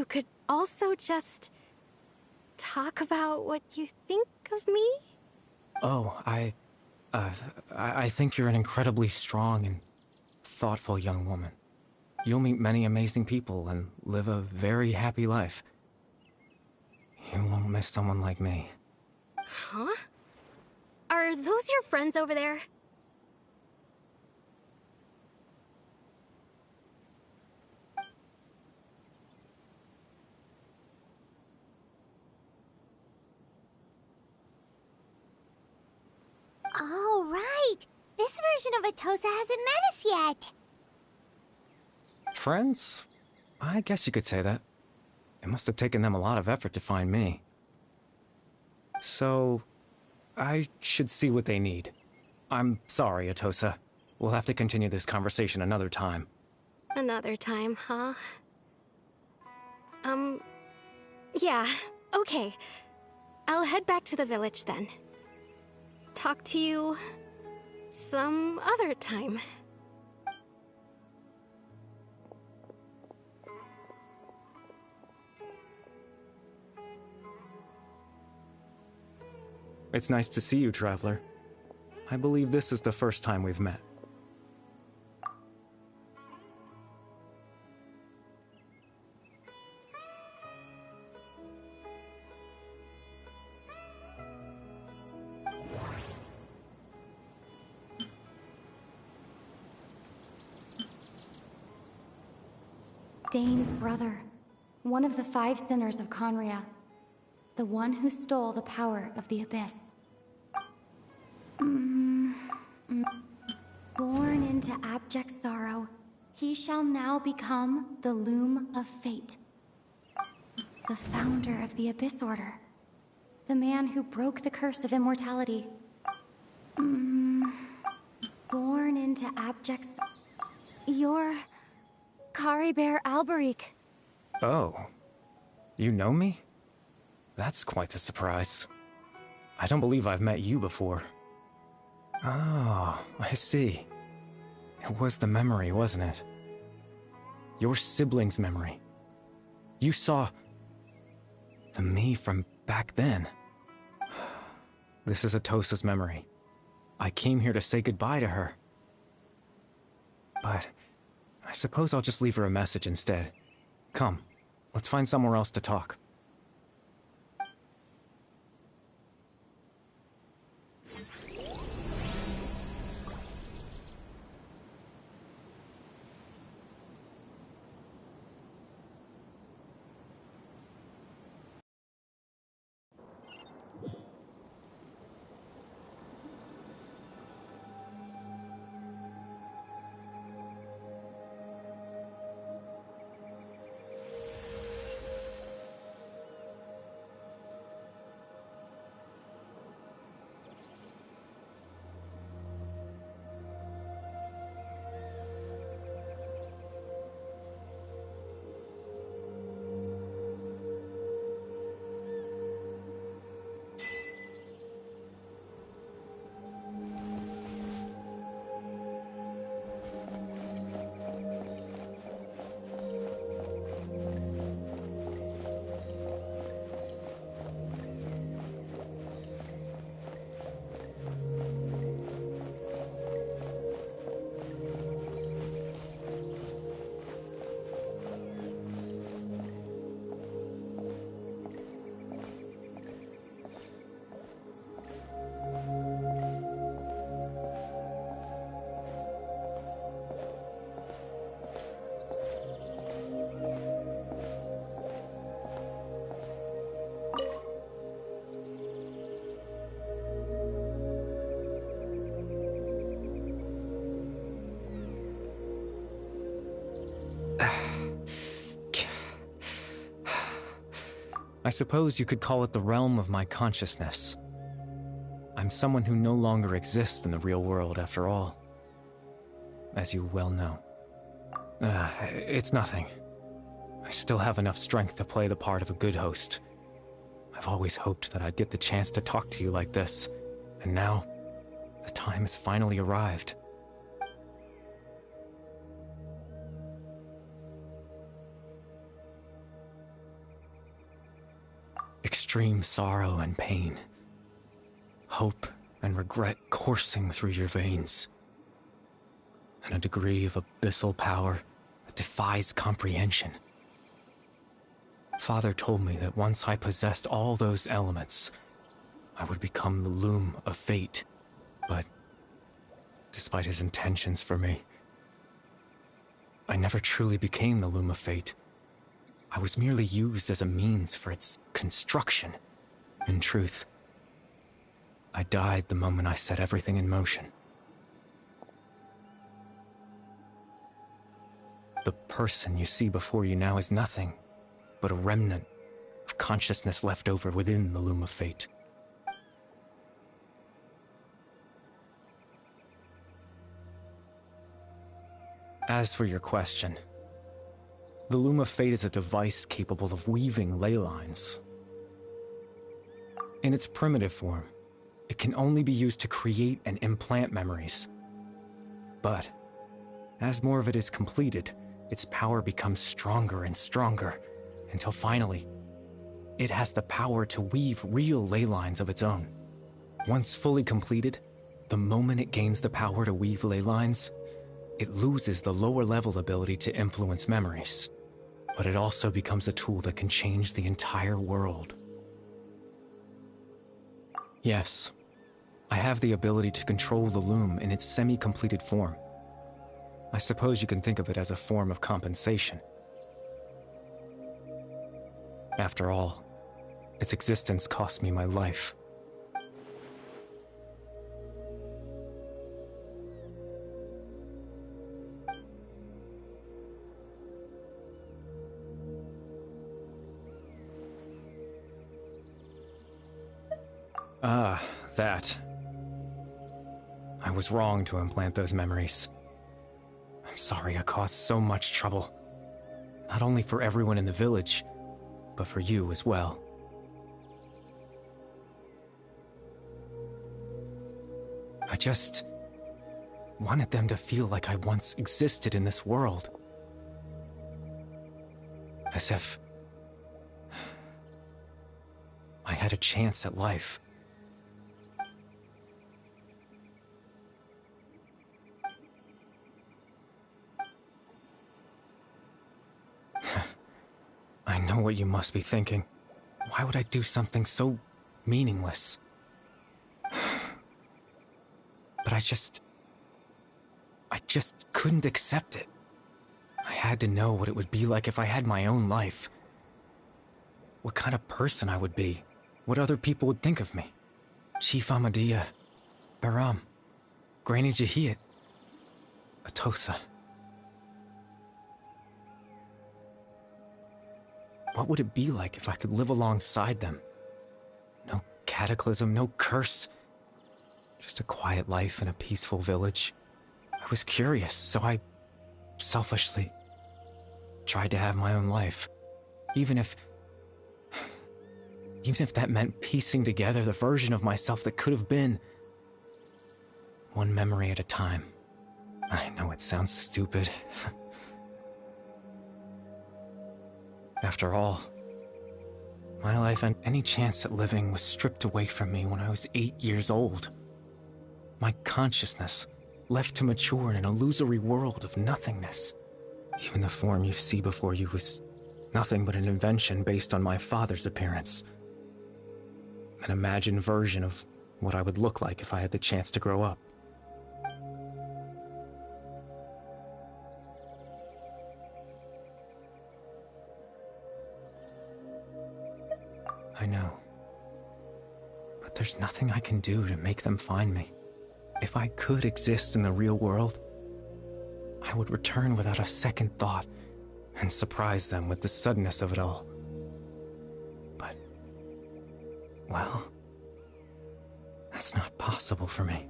could also just talk about what you think of me? Oh, I think you're an incredibly strong and thoughtful young woman. You'll meet many amazing people and live a very happy life. You won't miss someone like me. Huh? Are those your friends over there? Oh, right! This version of Atosa hasn't met us yet! Friends? I guess you could say that. It must have taken them a lot of effort to find me. So, I should see what they need. I'm sorry, Atosa. We'll have to continue this conversation another time. Another time, huh? Yeah, okay. I'll head back to the village then. Talk to you some other time. It's nice to see you, Traveler. I believe this is the first time we've met. Dane's brother, one of the 5 sinners of Conria, the one who stole the power of the Abyss. Born into abject sorrow, he shall now become the Loom of Fate. The founder of the Abyss Order. The man who broke the curse of immortality. Born into abject... You're... Caribert Alberic. Oh. You know me? That's quite the surprise. I don't believe I've met you before. Oh, I see. It was the memory, wasn't it? Your sibling's memory. You saw... the me from back then. This is Atosa's memory. I came here to say goodbye to her. But I suppose I'll just leave her a message instead. Come, let's find somewhere else to talk. I suppose you could call it the realm of my consciousness. I'm someone who no longer exists in the real world after all, as you well know. It's nothing. I still have enough strength to play the part of a good host. I've always hoped that I'd get the chance to talk to you like this, and now, the time has finally arrived. Extreme sorrow and pain. Hope and regret coursing through your veins. And a degree of abyssal power that defies comprehension. Father told me that once I possessed all those elements, I would become the loom of fate. But, despite his intentions for me, I never truly became the loom of fate. I was merely used as a means for its construction. In truth, I died the moment I set everything in motion. The person you see before you now is nothing but a remnant of consciousness left over within the loom of fate. As for your question, the loom of fate is a device capable of weaving ley lines. In its primitive form, it can only be used to create and implant memories. But, as more of it is completed, its power becomes stronger and stronger, until finally, it has the power to weave real ley lines of its own. Once fully completed, the moment it gains the power to weave ley lines, it loses the lower-level ability to influence memories. But it also becomes a tool that can change the entire world. Yes, I have the ability to control the loom in its semi-completed form. I suppose you can think of it as a form of compensation. After all, its existence cost me my life. Ah, that. I was wrong to implant those memories. I'm sorry I caused so much trouble. Not only for everyone in the village, but for you as well. I just wanted them to feel like I once existed in this world. As if I had a chance at life. I know what you must be thinking. Why would I do something so meaningless? But I just couldn't accept it. I had to know what it would be like if I had my own life. What kind of person I would be. What other people would think of me. Chief Ahmadiyya, Baram, Granny Jahiyat, Atosa. What would it be like if I could live alongside them? No cataclysm, no curse. Just a quiet life in a peaceful village. I was curious, so I selfishly tried to have my own life. Even if that meant piecing together the version of myself that could have been. One memory at a time. I know it sounds stupid. After all, my life and any chance at living was stripped away from me when I was 8 years old. My consciousness left to mature in an illusory world of nothingness. Even the form you see before you was nothing but an invention based on my father's appearance. An imagined version of what I would look like if I had the chance to grow up. I know. But there's nothing I can do to make them find me. If I could exist in the real world, I would return without a second thought and surprise them with the suddenness of it all. But Well, that's not possible for me.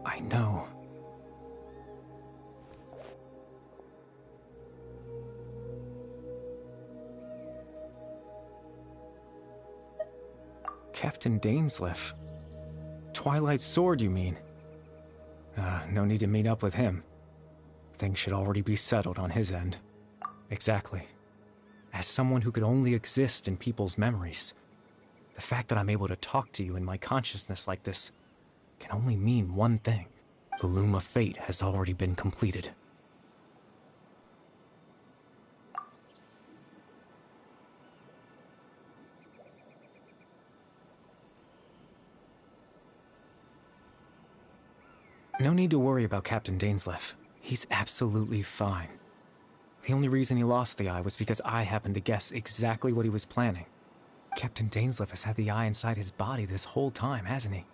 I know. Captain Dainsleif. Twilight Sword, you mean? No need to meet up with him. Things should already be settled on his end. Exactly. As someone who could only exist in people's memories, the fact that I'm able to talk to you in my consciousness like this can only mean one thing. The Loom of Fate has already been completed. No need to worry about Captain Dainsleif. He's absolutely fine. The only reason he lost the eye was because I happened to guess exactly what he was planning. Captain Dainsleif has had the eye inside his body this whole time, hasn't he?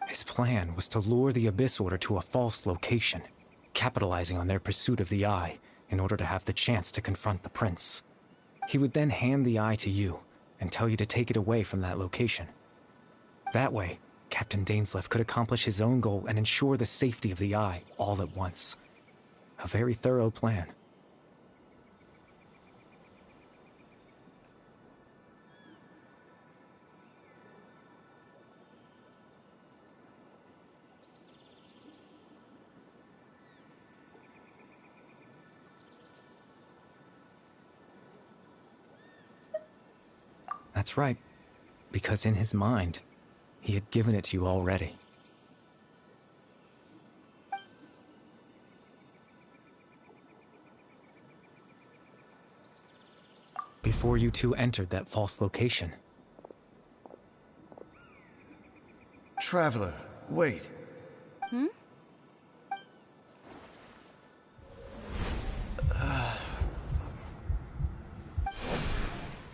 His plan was to lure the Abyss Order to a false location, capitalizing on their pursuit of the eye in order to have the chance to confront the prince. He would then hand the eye to you and tell you to take it away from that location. That way, Captain Dainsleif could accomplish his own goal and ensure the safety of the eye all at once. A very thorough plan. That's right, because in his mind, he had given it to you already. Before you two entered that false location. Traveler, wait.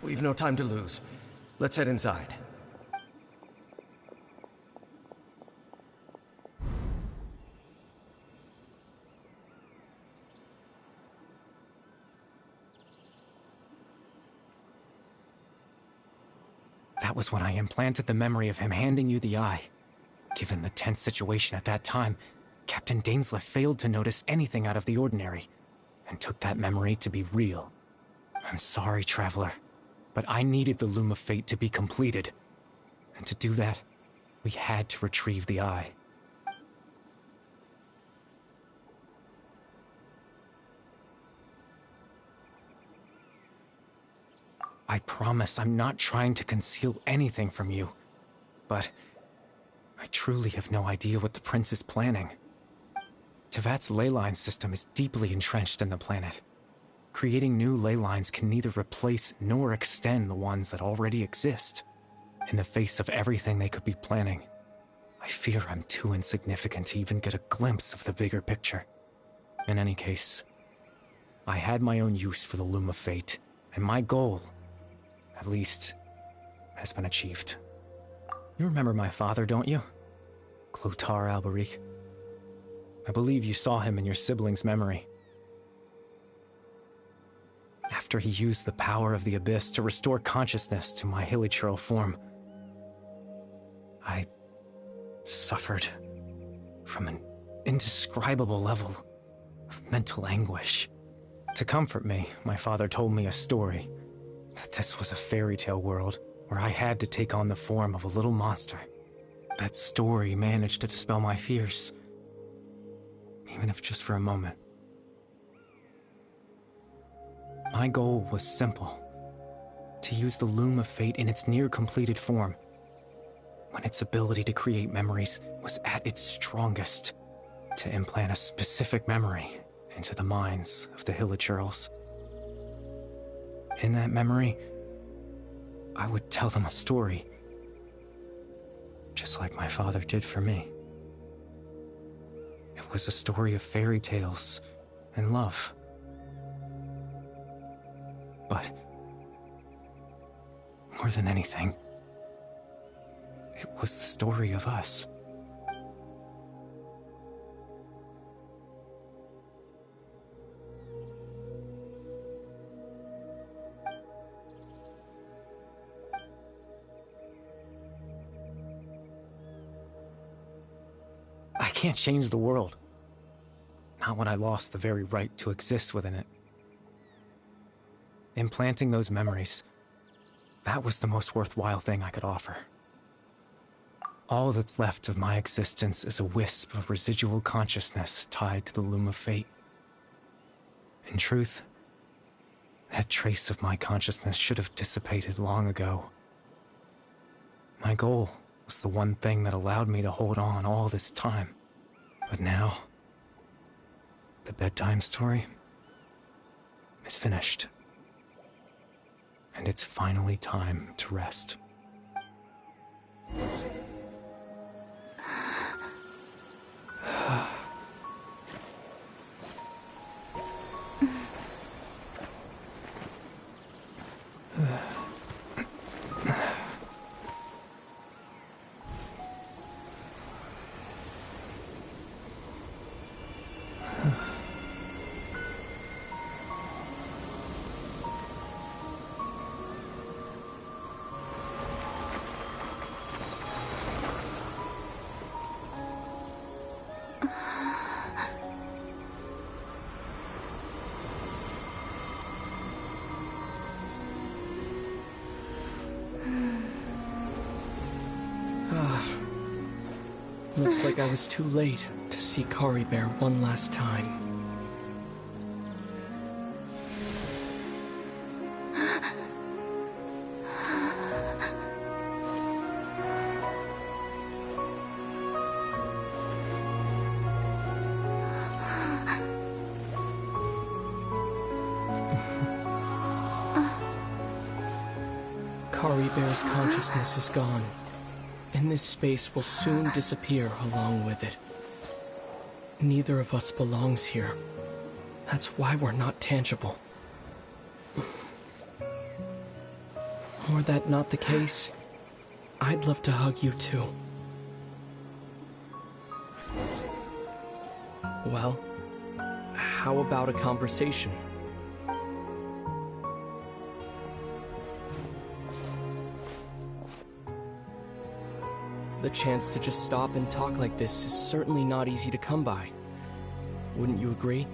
We've no time to lose. Let's head inside. That was when I implanted the memory of him handing you the eye. Given the tense situation at that time, Captain Dainsleif failed to notice anything out of the ordinary, and took that memory to be real. I'm sorry, Traveler, but I needed the Loom of Fate to be completed. And to do that, we had to retrieve the eye. I promise I'm not trying to conceal anything from you, but I truly have no idea what the Prince is planning. Tevat's ley line system is deeply entrenched in the planet. Creating new ley lines can neither replace nor extend the ones that already exist. In the face of everything they could be planning, I fear I'm too insignificant to even get a glimpse of the bigger picture. In any case, I had my own use for the Loom of Fate, and my goal, at least, has been achieved. You remember my father, don't you? Clotar Alberic. I believe you saw him in your sibling's memory. After he used the power of the Abyss to restore consciousness to my hilichurl form, I suffered from an indescribable level of mental anguish. To comfort me, my father told me a story, that this was a fairy tale world where I had to take on the form of a little monster. That story managed to dispel my fears, even if just for a moment. My goal was simple: to use the Loom of Fate in its near-completed form, when its ability to create memories was at its strongest, to implant a specific memory into the minds of the hilichurls. In that memory, I would tell them a story, just like my father did for me. It was a story of fairy tales and love. But more than anything, it was the story of us. can't change the world. Not when I lost the very right to exist within it. Implanting those memories, that was the most worthwhile thing I could offer. All that's left of my existence is a wisp of residual consciousness tied to the loom of fate. In truth, that trace of my consciousness should have dissipated long ago. My goal was the one thing that allowed me to hold on all this time. But now, the bedtime story is finished. And it's finally time to rest. Looks like I was too late to see Kari Bear one last time. Kari Bear's consciousness is gone, and this space will soon disappear along with it. Neither of us belongs here. That's why we're not tangible. Were that not the case, I'd love to hug you too. Well, how about a conversation? The chance to just stop and talk like this is certainly not easy to come by. Wouldn't you agree?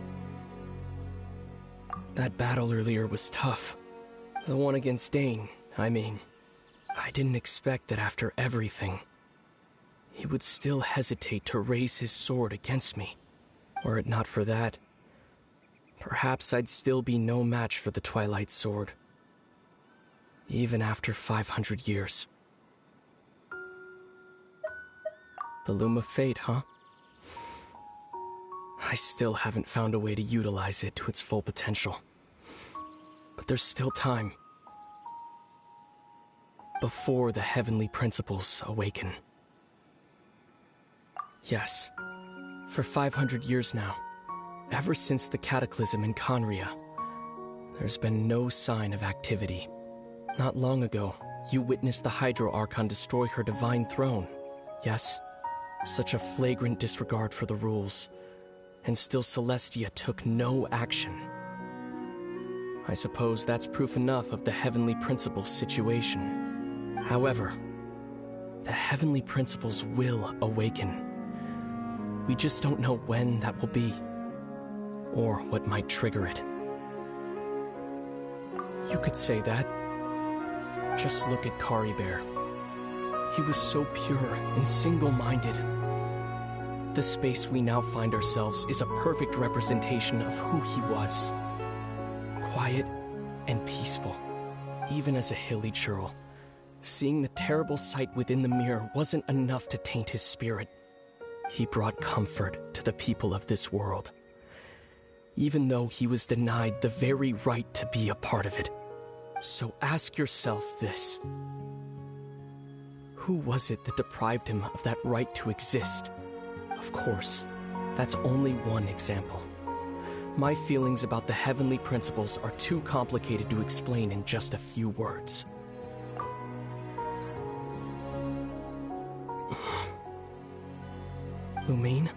That battle earlier was tough. The one against Dane, I mean. I didn't expect that after everything, he would still hesitate to raise his sword against me. Were it not for that, perhaps I'd still be no match for the Twilight Sword. Even after 500 years. The Loom of Fate, huh? I still haven't found a way to utilize it to its full potential. But there's still time. Before the heavenly principles awaken. Yes, for 500 years now, ever since the cataclysm in Conria, there's been no sign of activity. Not long ago, you witnessed the Hydro Archon destroy her divine throne, yes? Such a flagrant disregard for the rules, and still Celestia took no action. I suppose that's proof enough of the Heavenly Principles situation. However, the Heavenly Principles will awaken. We just don't know when that will be, or what might trigger it. You could say that. Just look at Kari Bear. He was so pure and single-minded. The space we now find ourselves is a perfect representation of who he was. Quiet and peaceful, even as a hilly churl. Seeing the terrible sight within the mirror wasn't enough to taint his spirit. He brought comfort to the people of this world, even though he was denied the very right to be a part of it. So ask yourself this. Who was it that deprived him of that right to exist? Of course, that's only one example. My feelings about the heavenly principles are too complicated to explain in just a few words. Lumine?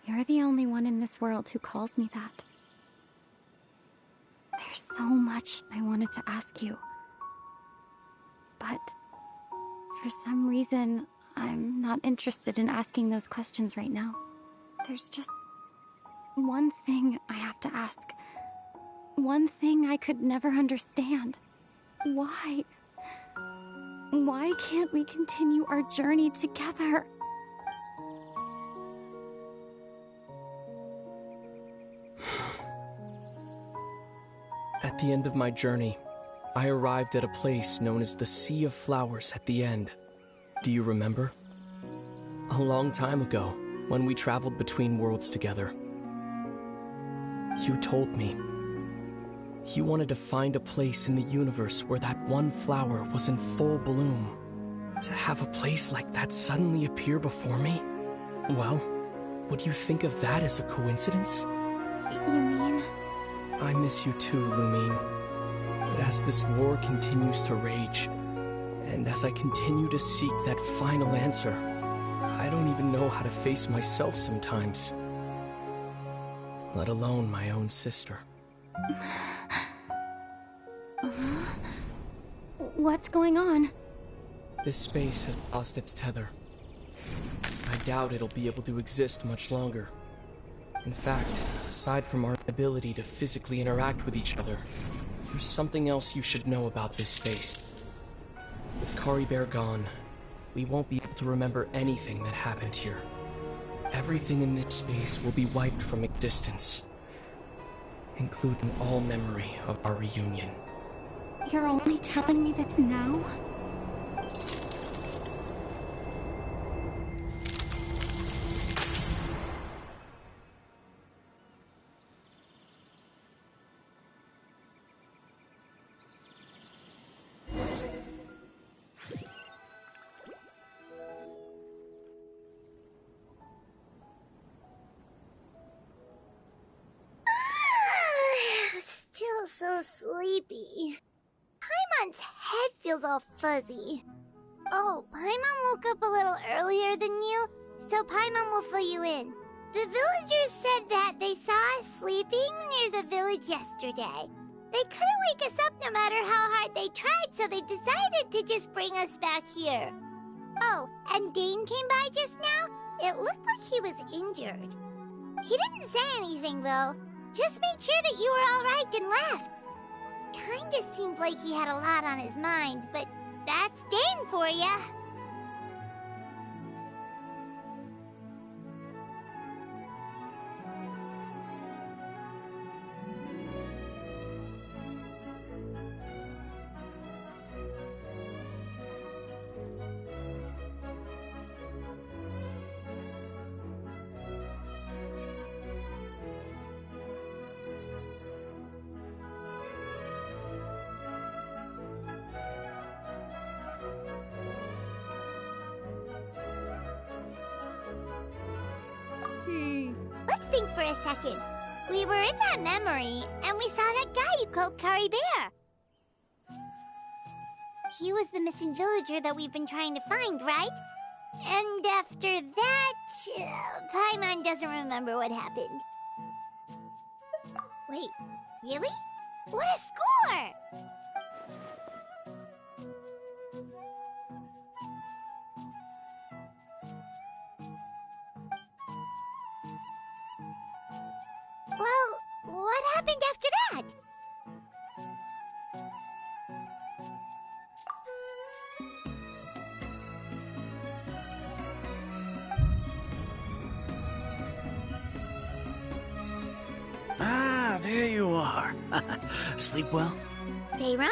You're the only one in this world who calls me that. There's so much I wanted to ask you. But for some reason, I'm not interested in asking those questions right now. There's just one thing I have to ask. One thing I could never understand. Why? Why can't we continue our journey together? At the end of my journey, I arrived at a place known as the Sea of Flowers at the end. Do you remember? A long time ago, when we traveled between worlds together. You told me you wanted to find a place in the universe where that one flower was in full bloom. To have a place like that suddenly appear before me? Well, would you think of that as a coincidence? You mean? I miss you too, Lumine. But as this war continues to rage, and as I continue to seek that final answer, I don't even know how to face myself sometimes. Let alone my own sister. What's going on? This space has lost its tether. I doubt it'll be able to exist much longer. In fact, aside from our ability to physically interact with each other, there's something else you should know about this space. With Caribert gone, we won't be able to remember anything that happened here. Everything in this space will be wiped from existence, including all memory of our reunion. You're only telling me this now? Still so sleepy. Paimon's head feels all fuzzy. Oh, Paimon woke up a little earlier than you, so Paimon will fill you in. The villagers said that they saw us sleeping near the village yesterday. They couldn't wake us up no matter how hard they tried, so they decided to just bring us back here. Oh, and Dane came by just now. It looked like he was injured. He didn't say anything, though. Just made sure that you were all right and left. Kinda seemed like he had a lot on his mind, but that's Dane for ya. Let's think for a second. We were in that memory, and we saw that guy you called Caribert. He was the missing villager that we've been trying to find, right? And after that, Paimon doesn't remember what happened. Wait, really? What a score! Well, what happened after that? Ah, there you are. Sleep well? Bayram,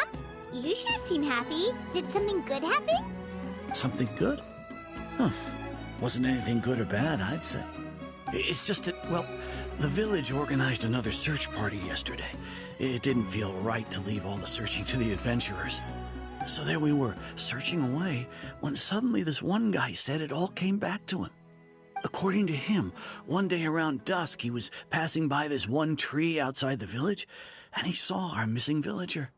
you sure seem happy. Did something good happen? Something good? Huh. Wasn't anything good or bad, I'd say. It's just that, well, the village organized another search party yesterday. It didn't feel right to leave all the searching to the adventurers. So there we were, searching away, when suddenly this one guy said it all came back to him. According to him, one day around dusk he was passing by this one tree outside the village, and he saw our missing villager.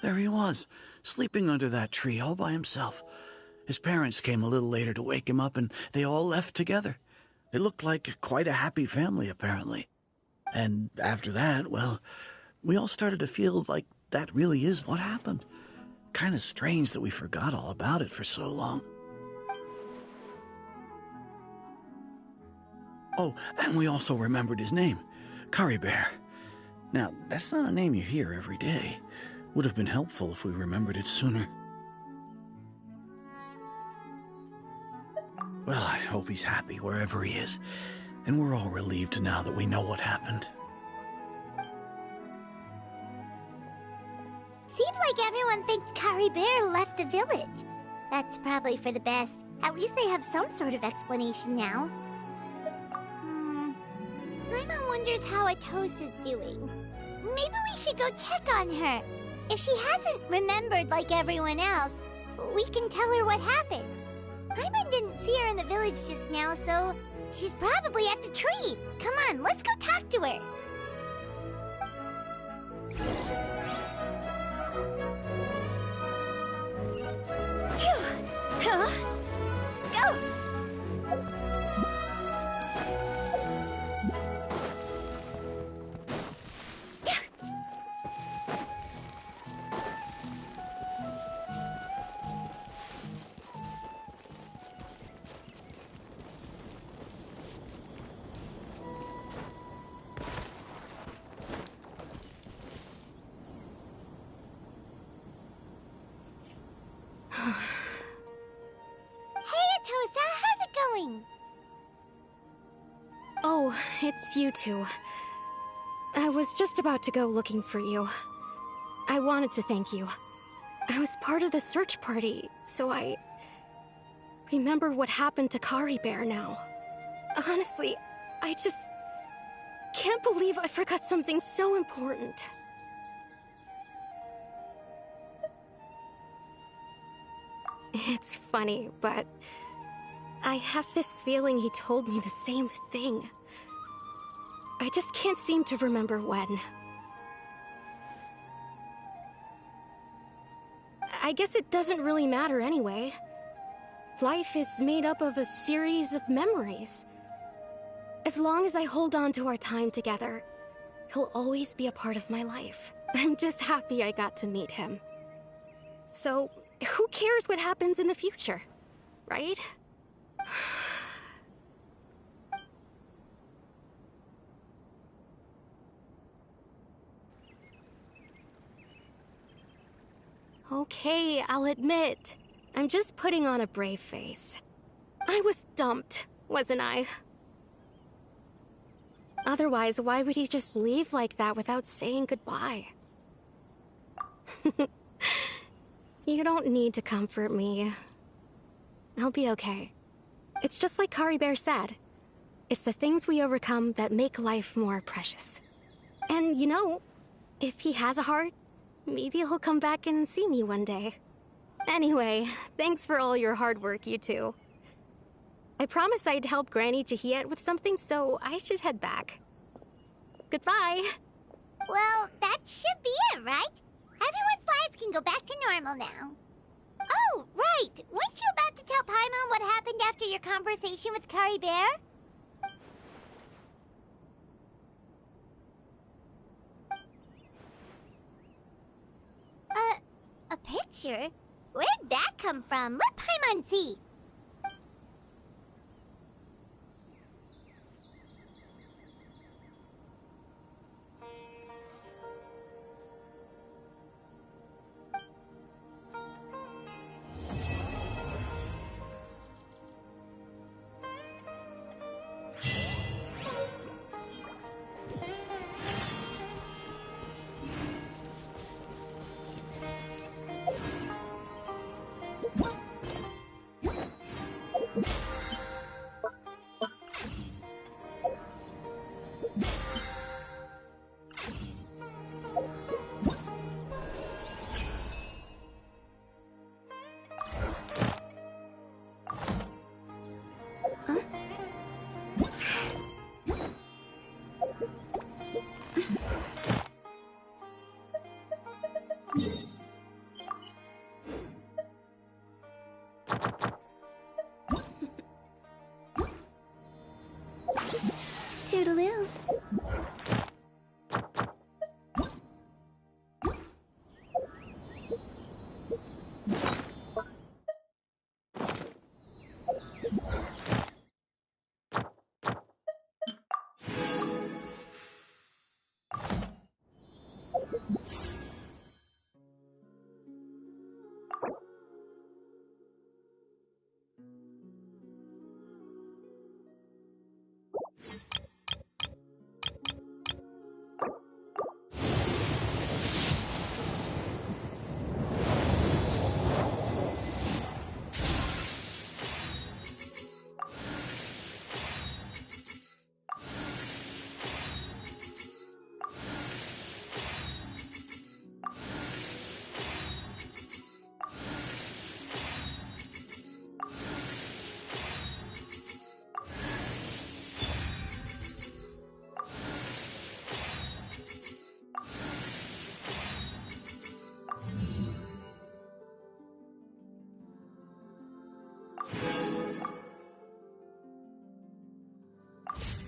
There he was, sleeping under that tree all by himself. His parents came a little later to wake him up, and they all left together. It looked like quite a happy family, apparently. And after that, well, we all started to feel like that really is what happened. Kind of strange that we forgot all about it for so long. Oh, and we also remembered his name, Curry Bear. Now, that's not a name you hear every day. Would have been helpful if we remembered it sooner. Well, I hope he's happy wherever he is, and we're all relieved now that we know what happened. Seems like everyone thinks Curry Bear left the village. That's probably for the best. At least they have some sort of explanation now. Paimon wonders how Atosa's doing. Maybe we should go check on her. If she hasn't remembered like everyone else, we can tell her what happened. Paimon didn't see her in the village just now, so she's probably at the tree. Come on, let's go talk to her. Phew! Huh? Go! Oh, it's you two. I was just about to go looking for you. I wanted to thank you. I was part of the search party, so I remember what happened to Curry Bear now. Honestly, I just can't believe I forgot something so important. It's funny, but I have this feeling he told me the same thing. I just can't seem to remember when. I guess it doesn't really matter anyway. Life is made up of a series of memories. As long as I hold on to our time together, he'll always be a part of my life. I'm just happy I got to meet him. So, who cares what happens in the future, right? Okay, I'll admit. I'm just putting on a brave face. I was dumped, wasn't I? Otherwise, why would he just leave like that without saying goodbye? You don't need to comfort me. I'll be okay. It's just like Curry Bear said. It's the things we overcome that make life more precious. And you know, if he has a heart, maybe he'll come back and see me one day. Anyway, thanks for all your hard work, you two. I promised I'd help Granny Jahiet with something, so I should head back. Goodbye. Well, that should be it, right? Everyone's lives can go back to normal now. Oh, right! Weren't you about to tell Paimon what happened after your conversation with Curry Bear? A picture? Where'd that come from? Let Paimon see. Toodaloo.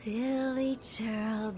Silly churl.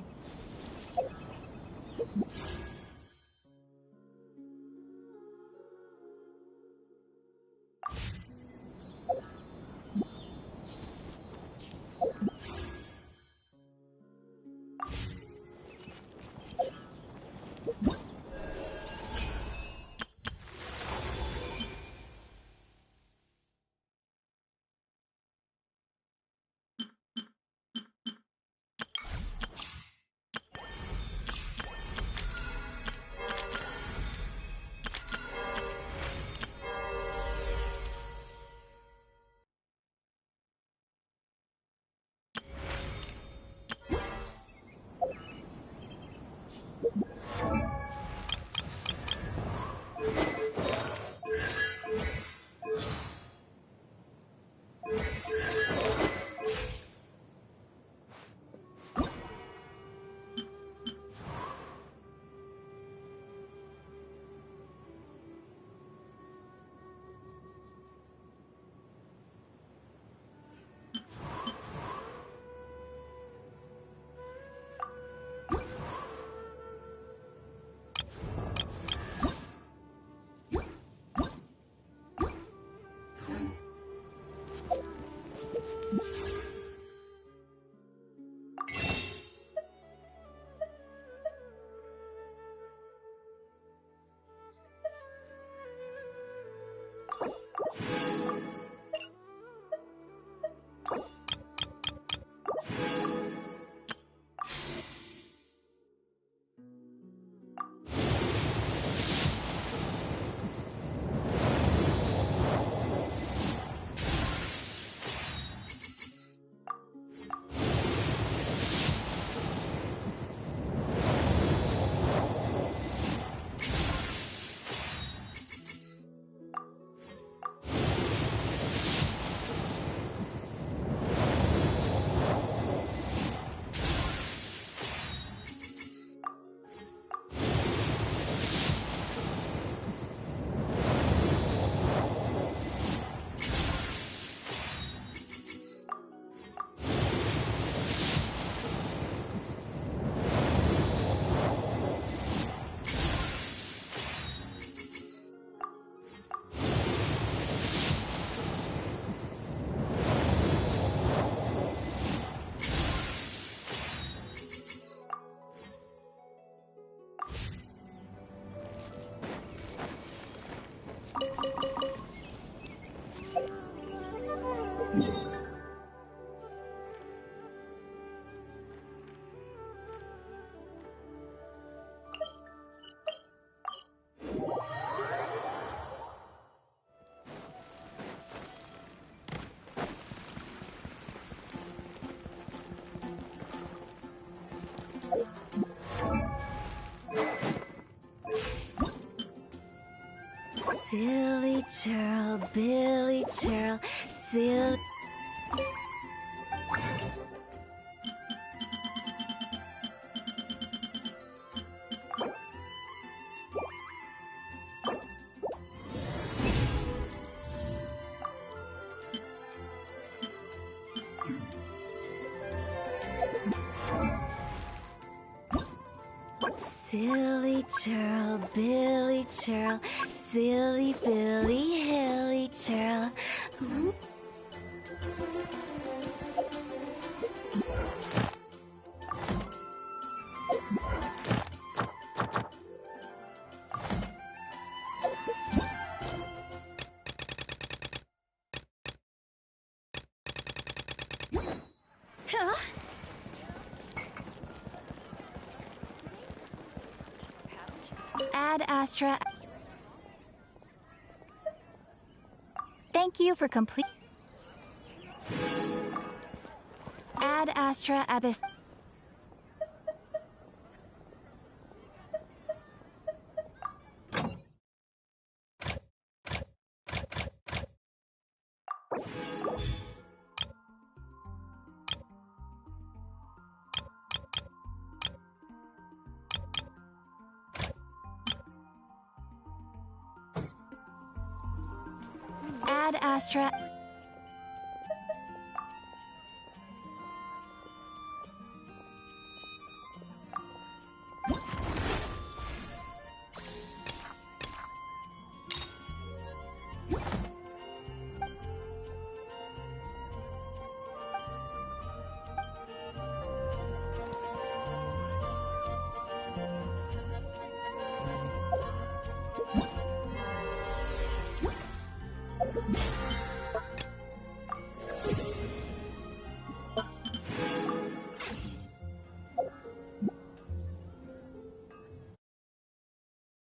Silly churl, Billy churl, silly. Silly churl, Billy churl, silly Billy, hilly churl. Huh? Ad Astra. Thank you for complete. Ad Astra Abyss. Ad Astra.